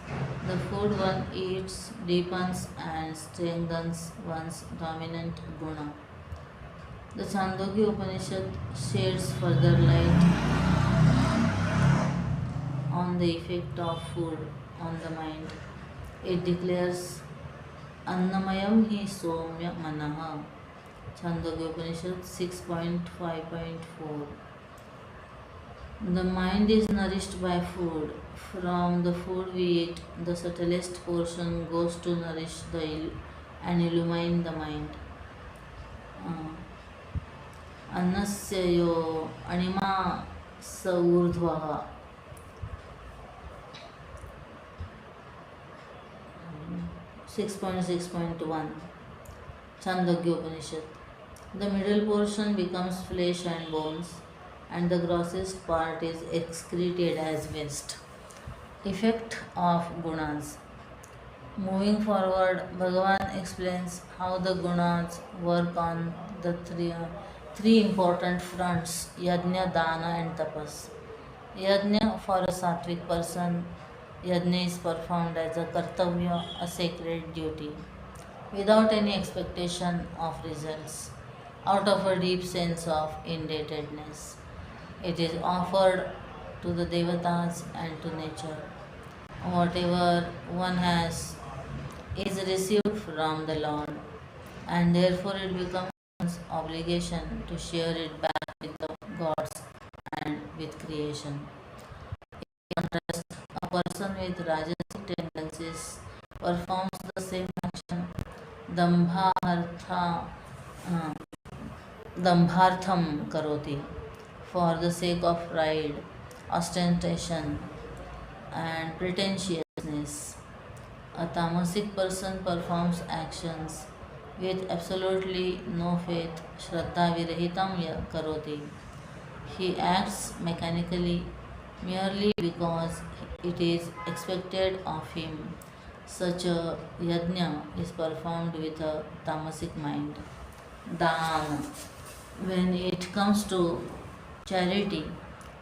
The food one eats deepens and strengthens one's dominant guna. The Chandogya Upanishad sheds further light on the effect of food on the mind. It declares Annamayam hi somya manaha. Chandogya Upanishad 6.5.4. The mind is nourished by food. From the food we eat, the subtlest portion goes to nourish and illumine the mind. अन्नस्य यो अणिमा स ऊर्ध्वः. 6.6.1 Chandogya Upanishad. The middle portion becomes flesh and bones, and the grossest part is excreted as waste. Effect of gunas. Moving forward, Bhagavan explains how the gunas work on the three important fronts: yajna, dana, and tapas. Yajna for a sattvic person, yajna is performed as a kartavya, a sacred duty, without any expectation of results, out of a deep sense of indebtedness. It is offered to the devatas and to nature. Whatever one has is received from the Lord, and therefore it becomes one's obligation to share it back with the gods and with creation. In contrast, a person with rajasic tendencies performs the same action dambhartha, uh, dambhartham karoti, for the sake of pride, ostentation, and pretentiousness. A tamasic person performs actions with absolutely no faith, shraddha virahitam karoti. He acts mechanically merely because it is expected of him. Such a yajna is performed with a tamasic mind. Dana. When it comes to charity,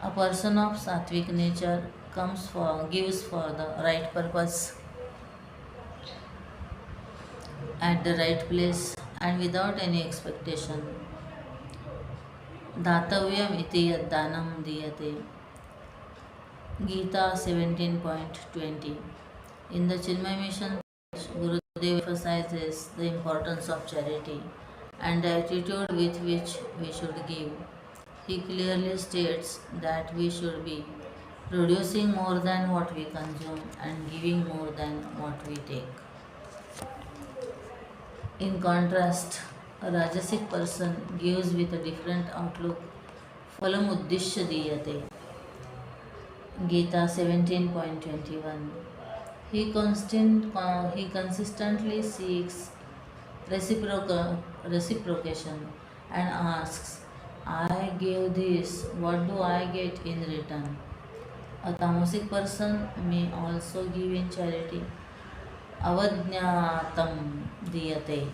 a person of sattvic nature gives for the right purpose at the right place and without any expectation. Datavyam iti yaddanam diyate. Gita 17.20. In the Chinmay mission, Gurudev emphasizes the importance of charity and the attitude with which we should give. He clearly states that we should be producing more than what we consume and giving more than what we take. In contrast, a Rajasic person gives with a different outlook. Phalam uddishya diyate. Gita 17.21. He consistently seeks reciprocation and asks, I gave this, what do I get in return? A tamasic person may also give in charity. Avajñatam diyate.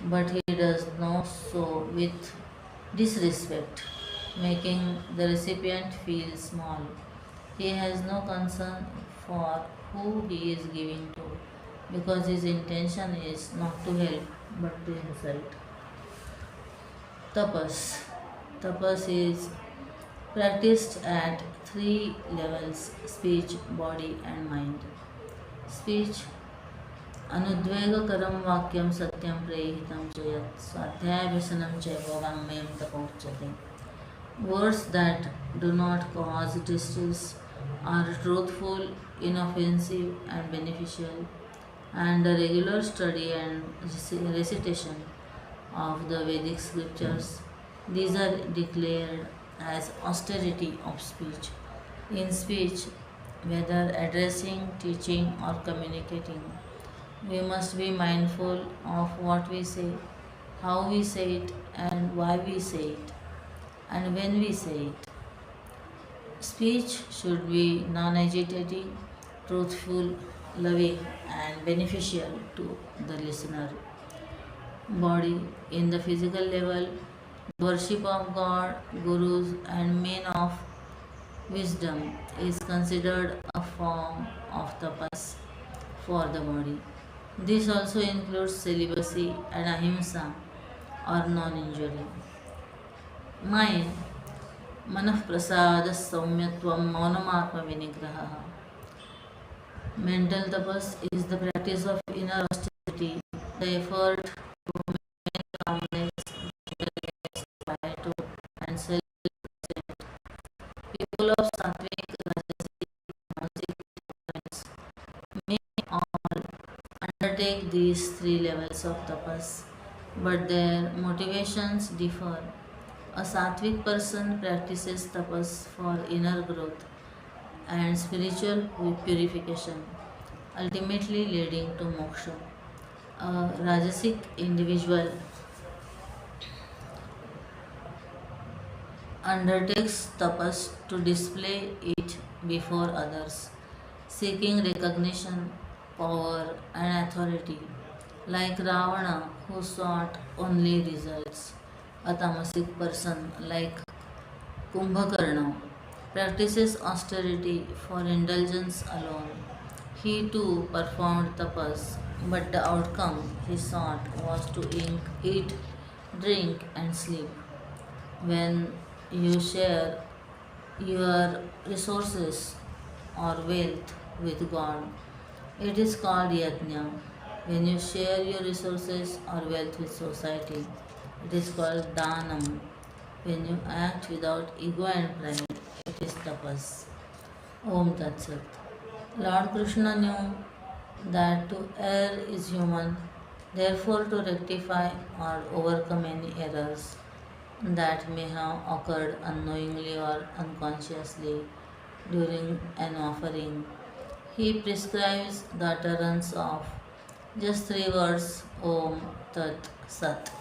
But he does not so with disrespect, making the recipient feel small. He has no concern for who he is giving to because his intention is not to help but to insult. Tapas. Tapas is practiced at three levels: speech, body, and mind. Speech. अनुद्वेगकरं वाक्यं सत्यं प्रेहितं च यत् स्वाध्यायव्यसनं चैव वाङ्मयं तपोच्यते. Words that do not cause distress are truthful, inoffensive, and beneficial, and the regular study and recitation of the Vedic scriptures. These are declared as austerity of speech. In speech, whether addressing, teaching, or communicating, we must be mindful of what we say, how we say it, and why we say it, and when we say it. Speech should be non agitating, truthful, loving, and beneficial to the listener. Body. In the physical level, worship of God, gurus, and men of wisdom is considered a form of tapas for the body. This also includes celibacy and ahimsa or non injury. Mind. Manah prasad saumyatvam maunamatma vinigraha. Mental tapas is the practice of inner austerity, the effort to maintain calmness, gentleness, quietude, and self. People of sattvic, rajasic, tamasic temperaments may all undertake these three levels of tapas, but their motivations differ. A sattvic person practices tapas for inner growth and spiritual purification, ultimately leading to moksha. A Rajasic individual undertakes tapas to display it before others, seeking recognition, power, and authority, like Ravana, who sought only results. A tamasic person, like Kumbhakarna, practices austerity for indulgence alone. He too performed tapas, but the outcome he sought was to eat, drink, and sleep. When you share your resources or wealth with God, it is called yajna. When you share your resources or wealth with society, it is called dhanam. When you act without ego and pride, it is tapas. Om Tat Sat. Lord Krishna knew that to err is human, therefore, to rectify or overcome any errors that may have occurred unknowingly or unconsciously during an offering, he prescribes the utterance of just three words Om Tat Sat.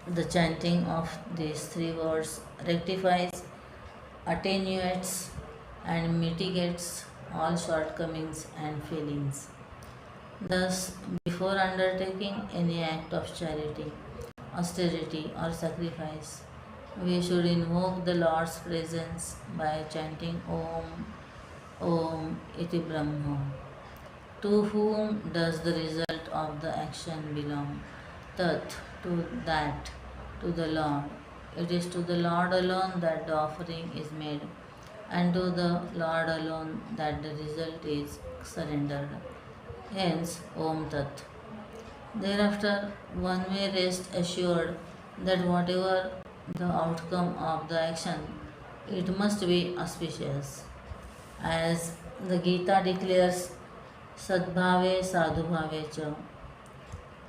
The chanting of these three words rectifies, attenuates, and mitigates all shortcomings and failings. Thus, before undertaking any act of charity, austerity, or sacrifice, we should invoke the Lord's presence by chanting Om, Om iti Brahma. To whom does the result of the action belong? Tat, to that, to the Lord. It is to the Lord alone that the offering is made, and to the Lord alone that the result is surrendered. Hence, Om Tat. Thereafter, one may rest assured that whatever the outcome of the action, it must be auspicious. As the Gita declares, Sadbhave Sadhubhave Cha,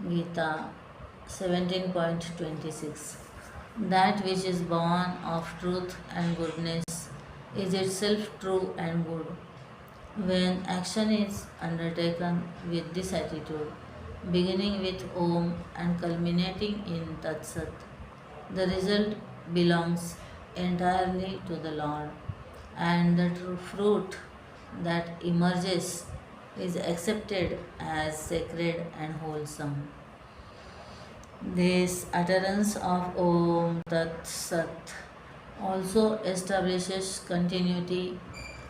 Gita 17.26. That which is born of truth and goodness is itself true and good. When action is undertaken with this attitude, beginning with Om and culminating in Tat Sat, the result belongs entirely to the Lord, and the true fruit that emerges is accepted as sacred and wholesome. This utterance of Om Tat Sat also establishes continuity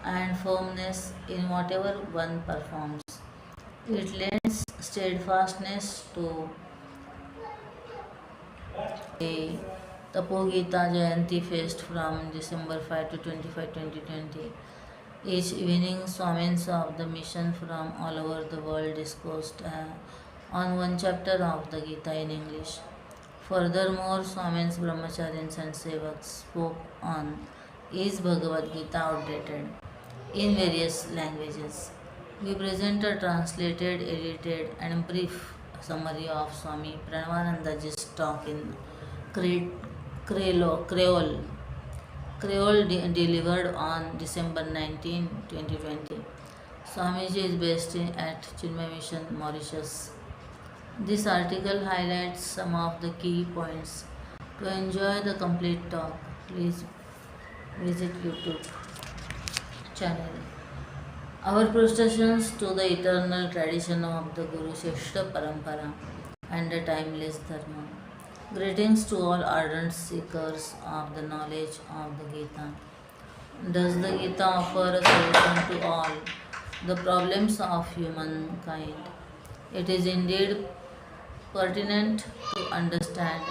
and firmness in whatever one performs. It lends steadfastness to a Tapogita Jayanti fest from December 5 to 25, 2020. Each evening, Swamins of the mission from all over the world discoursed on one chapter of the Gita in English. Furthermore, Swamins, Brahmacharyans, and Sevaks spoke on Is Bhagavad Gita outdated in various languages. We present a translated, edited, and brief summary of Swami Pranavanandaji's talk in Creole delivered on December 19, 2020. Swamiji is based at Chinmay Mission, Mauritius. This article highlights some of the key points. To enjoy the complete talk, please visit YouTube channel. Our prostrations to the eternal tradition of the Guru Sheshta Parampara and the timeless Dharma. Greetings to all ardent seekers of the knowledge of the Gita. Does the Gita offer a solution to all the problems of humankind? It is indeed pertinent to understand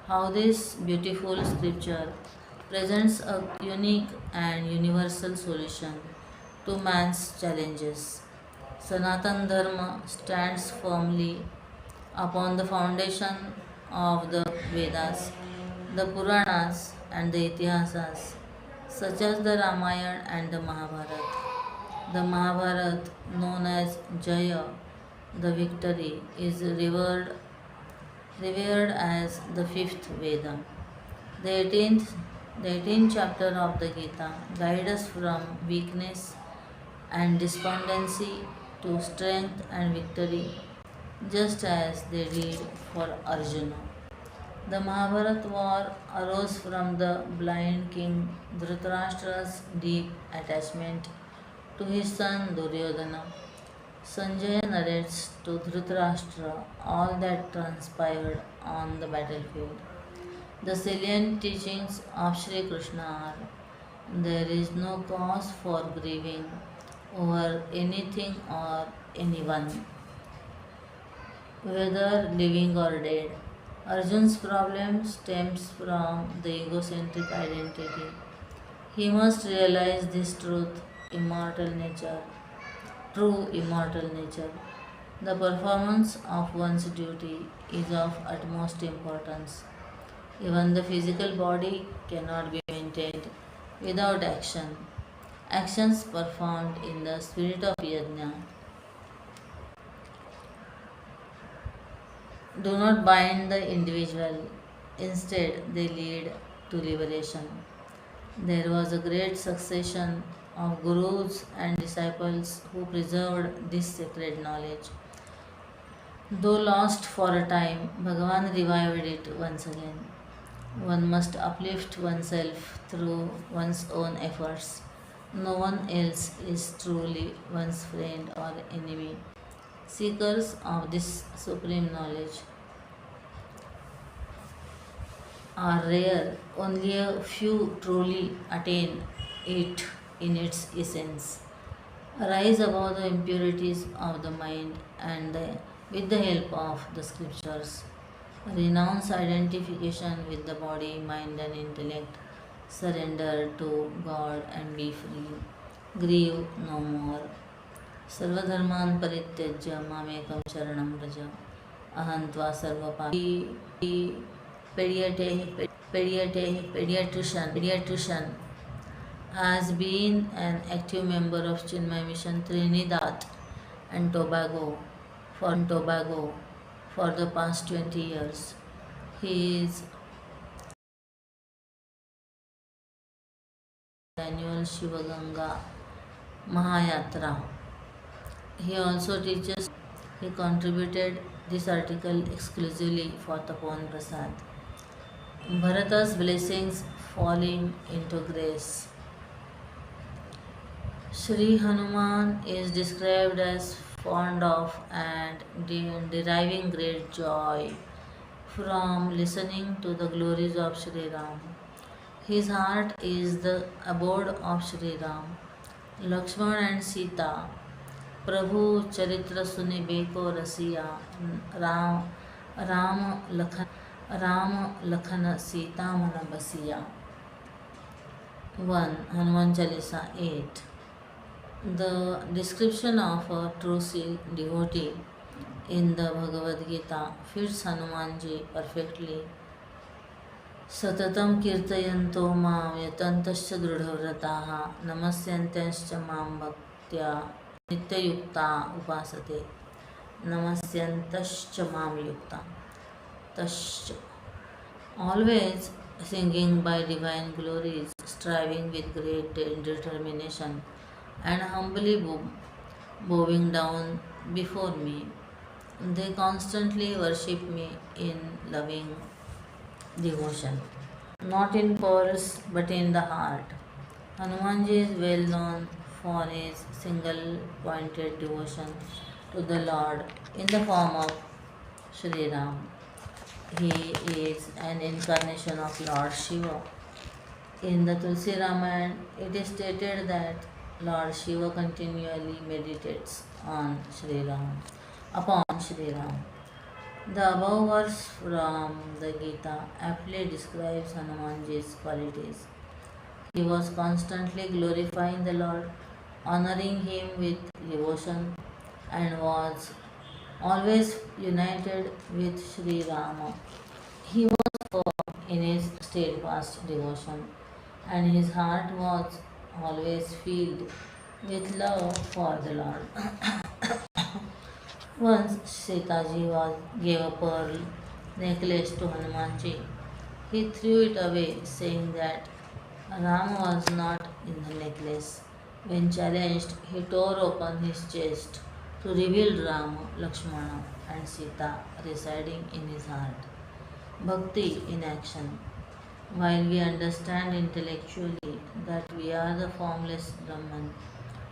how this beautiful scripture presents a unique and universal solution to man's challenges. Sanatan Dharma stands firmly upon the foundation of the Vedas, the Puranas, and the Itihasas, such as the Ramayana and the Mahabharata. The Mahabharata, known as Jaya, the victory, is revered as the fifth Veda. The 18th chapter of the Gita guides us from weakness and despondency to strength and victory, just as they did for Arjuna. The Mahabharata war arose from the blind king Dhritarashtra's deep attachment to his son Duryodhana. Sanjay narrates to Dhritarashtra all that transpired on the battlefield. The salient teachings of Sri Krishna are: there is no cause for grieving over anything or anyone, whether living or dead. Arjun's problem stems from the egocentric identity. He must realize this true immortal nature. The performance of one's duty is of utmost importance. Even the physical body cannot be maintained without action. Actions performed in the spirit of yajna do not bind the individual, instead, they lead to liberation. There was a great succession of gurus and disciples who preserved this sacred knowledge. Though lost for a time, Bhagavan revived it once again. One must uplift oneself through one's own efforts. No one else is truly one's friend or enemy. Seekers of this supreme knowledge are rare, only a few truly attain it in its essence. Rise above the impurities of the mind and with the help of the scriptures. Renounce identification with the body, mind, and intellect. Surrender to God and be free. Grieve no more. Sarvadharman parityajya mamekam sharanam vraja. ahantva sarvapaki. Pediatrician has been an active member of Chinmay Mission Trinidad and Tobago for the past 20 years. He is annual Shivaganga Mahayatra. He also teaches. He contributed this article exclusively for Tapovan Prasad. Bharata's blessings falling into grace. Sri Hanuman is described as fond of and deriving great joy from listening to the glories of Sri Ram. His heart is the abode of Sri Ram. Lakshman and Sita. प्रभु चरित्र सुनि Beko रसिया. राम राम लखन सीता मन बसिया. 1 Hanuman Chalisa 8. The description of a true devotee in the Bhagavad Gita fits Hanumanji perfectly. सततं कीर्तयन्तो मां यतन्तश्च दृढव्रताः नमस्यन्त्यश्च मां भक्त्या नित्ययुक्ता उपासते. नमस्यन्तश्च मां युक्ता तश्च. Always singing by divine glories, striving with great determination and humbly bowing down before me. They constantly worship me in loving devotion, not in pearls but in the heart. Hanumanji is well known for his single pointed devotion to the Lord in the form of Sri Ram. He is an incarnation of Lord Shiva. In the Tulsi Ramayana, it is stated that Lord Shiva continually meditates on Sri Ram, upon Sri Ram. The above verse from the Gita aptly describes Hanumanji's qualities. He was constantly glorifying the Lord, honoring him with devotion, and was always united with Sri Rama. He was firm in his steadfast devotion, and his heart was always filled with love for the Lord. Once Sitaji gave a pearl necklace to Hanumanji. He threw it away, saying that Rama was not in the necklace. When challenged, he tore open his chest to reveal Rama, Lakshmana, and Sita residing in his heart. Bhakti in action. While we understand intellectually that we are the formless Brahman,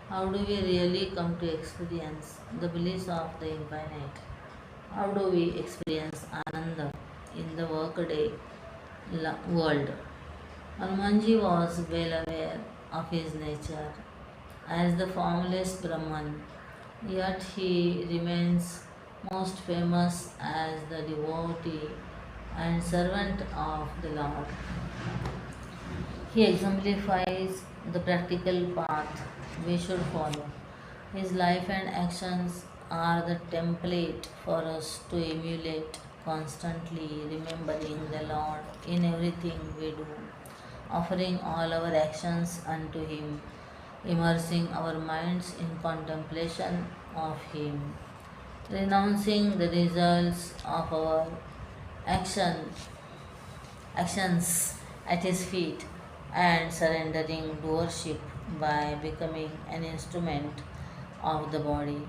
how do we really come to experience the bliss of the infinite? How do we experience Ananda in the workaday world? Hanumanji was well aware of his nature as the formless Brahman, yet he remains most famous as the devotee and servant of the Lord. He exemplifies the practical path we should follow. His life and actions are the template for us to emulate, constantly remembering the Lord in everything we do, offering all our actions unto Him, immersing our minds in contemplation of Him, renouncing the results of our actions at His feet, and surrendering to worship by becoming an instrument of the body.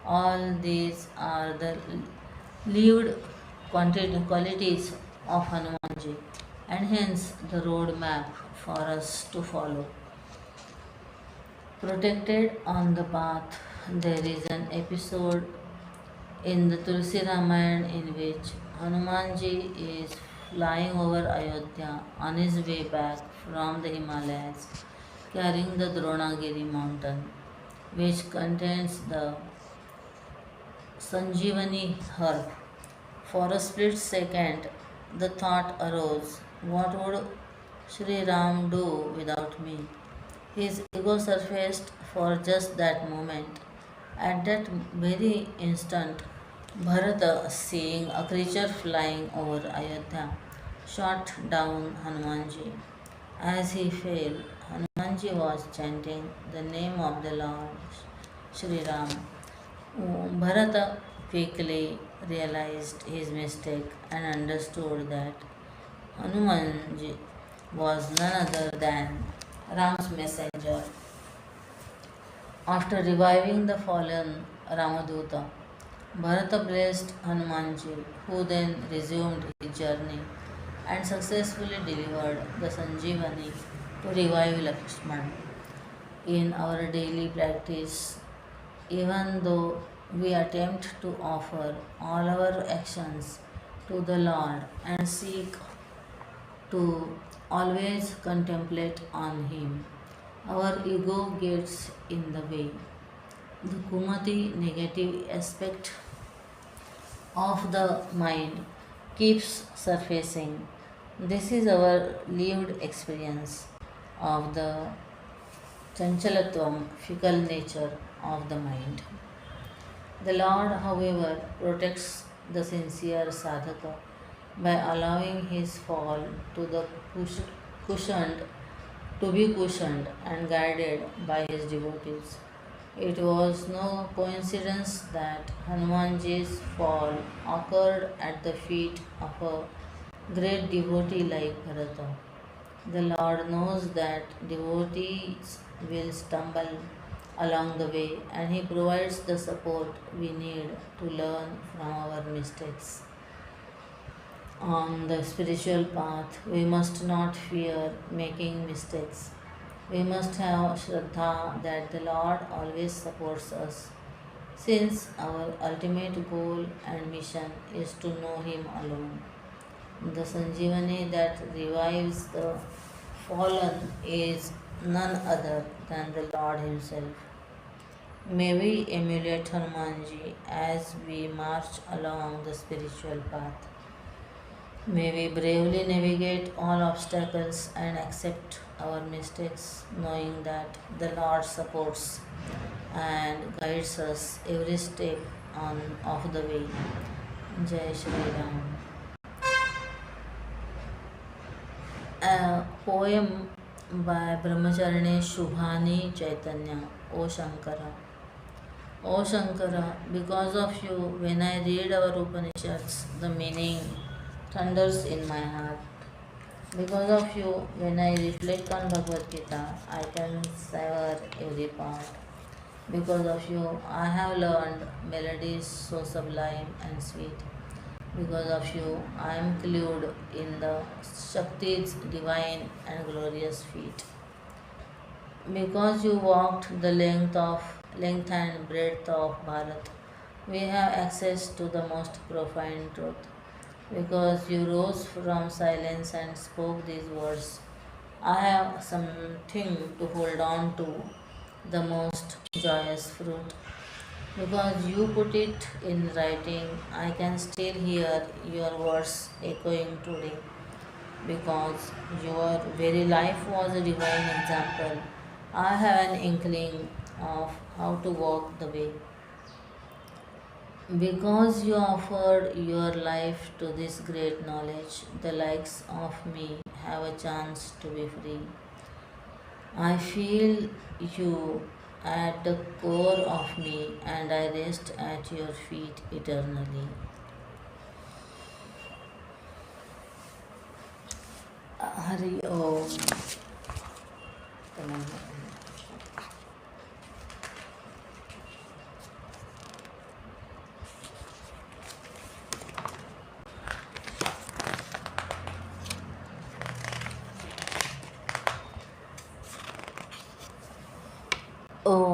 All these are the lived qualities of Hanumanji, and hence the roadmap for us to follow. Protected on the path, there is an episode in the Tulsi Ramayana in which Hanumanji is flying over Ayodhya on his way back from the Himalayas, carrying the Dronagiri mountain, which contains the Sanjeevani herb. For a split second, the thought arose, what would Sri Ram do without me? His ego surfaced for just that moment. At that very instant, Bharata, seeing a creature flying over Ayodhya, shot down Hanumanji. As he fell, Hanumanji was chanting the name of the Lord Sri Ram. Bharata quickly realized his mistake and understood that Hanumanji was none other than Ram's messenger. After reviving the fallen Ramaduta, Bharata blessed Hanumanji, who then resumed his journey and successfully delivered the Sanjeevani to revive Lakshman. In our daily practice, even though we attempt to offer all our actions to the Lord and seek to always contemplate on Him, our ego gets in the way. The Kumati negative aspect of the mind keeps surfacing. This is our lived experience of the chanchalatvam, fickle nature of the mind. The Lord, however, protects the sincere sadhaka by allowing his fall to the cushioned to be cushioned and guided by his devotees. It was no coincidence that Hanumanji's fall occurred at the feet of a great devotee like Bharata. The Lord knows that devotees will stumble along the way and He provides the support we need to learn from our mistakes. On the spiritual path, we must not fear making mistakes. We must have Shraddha that the Lord always supports us, since our ultimate goal and mission is to know Him alone. The Sanjeevani that revives the fallen is none other than the Lord Himself. May we emulate Hanumanji as we march along the spiritual path. May we bravely navigate all obstacles and accept our mistakes, knowing that the Lord supports and guides us every step on of the way. Jai Shri Ram. A poem by Brahmacharini Shubhani Chaitanya, O Shankara. O Shankara, because of you, when I read our Upanishads, the meaning thunders in my heart. Because of you, when I reflect on Bhagavad Gita, I can savor every part. Because of you, I have learned melodies so sublime and sweet. Because of you, I am clued in the Shakti's divine and glorious feet. Because you walked the length and breadth of Bharat, we have access to the most profound truth. Because you rose from silence and spoke these words, I have something to hold on to, the most joyous fruit. Because you put it in writing, I can still hear your words echoing today. Because your very life was a divine example, I have an inkling of how to walk the way. Because you offered your life to this great knowledge, the likes of me have a chance to be free. I feel you at the core of me and I rest at your feet eternally. Hari Om. Om.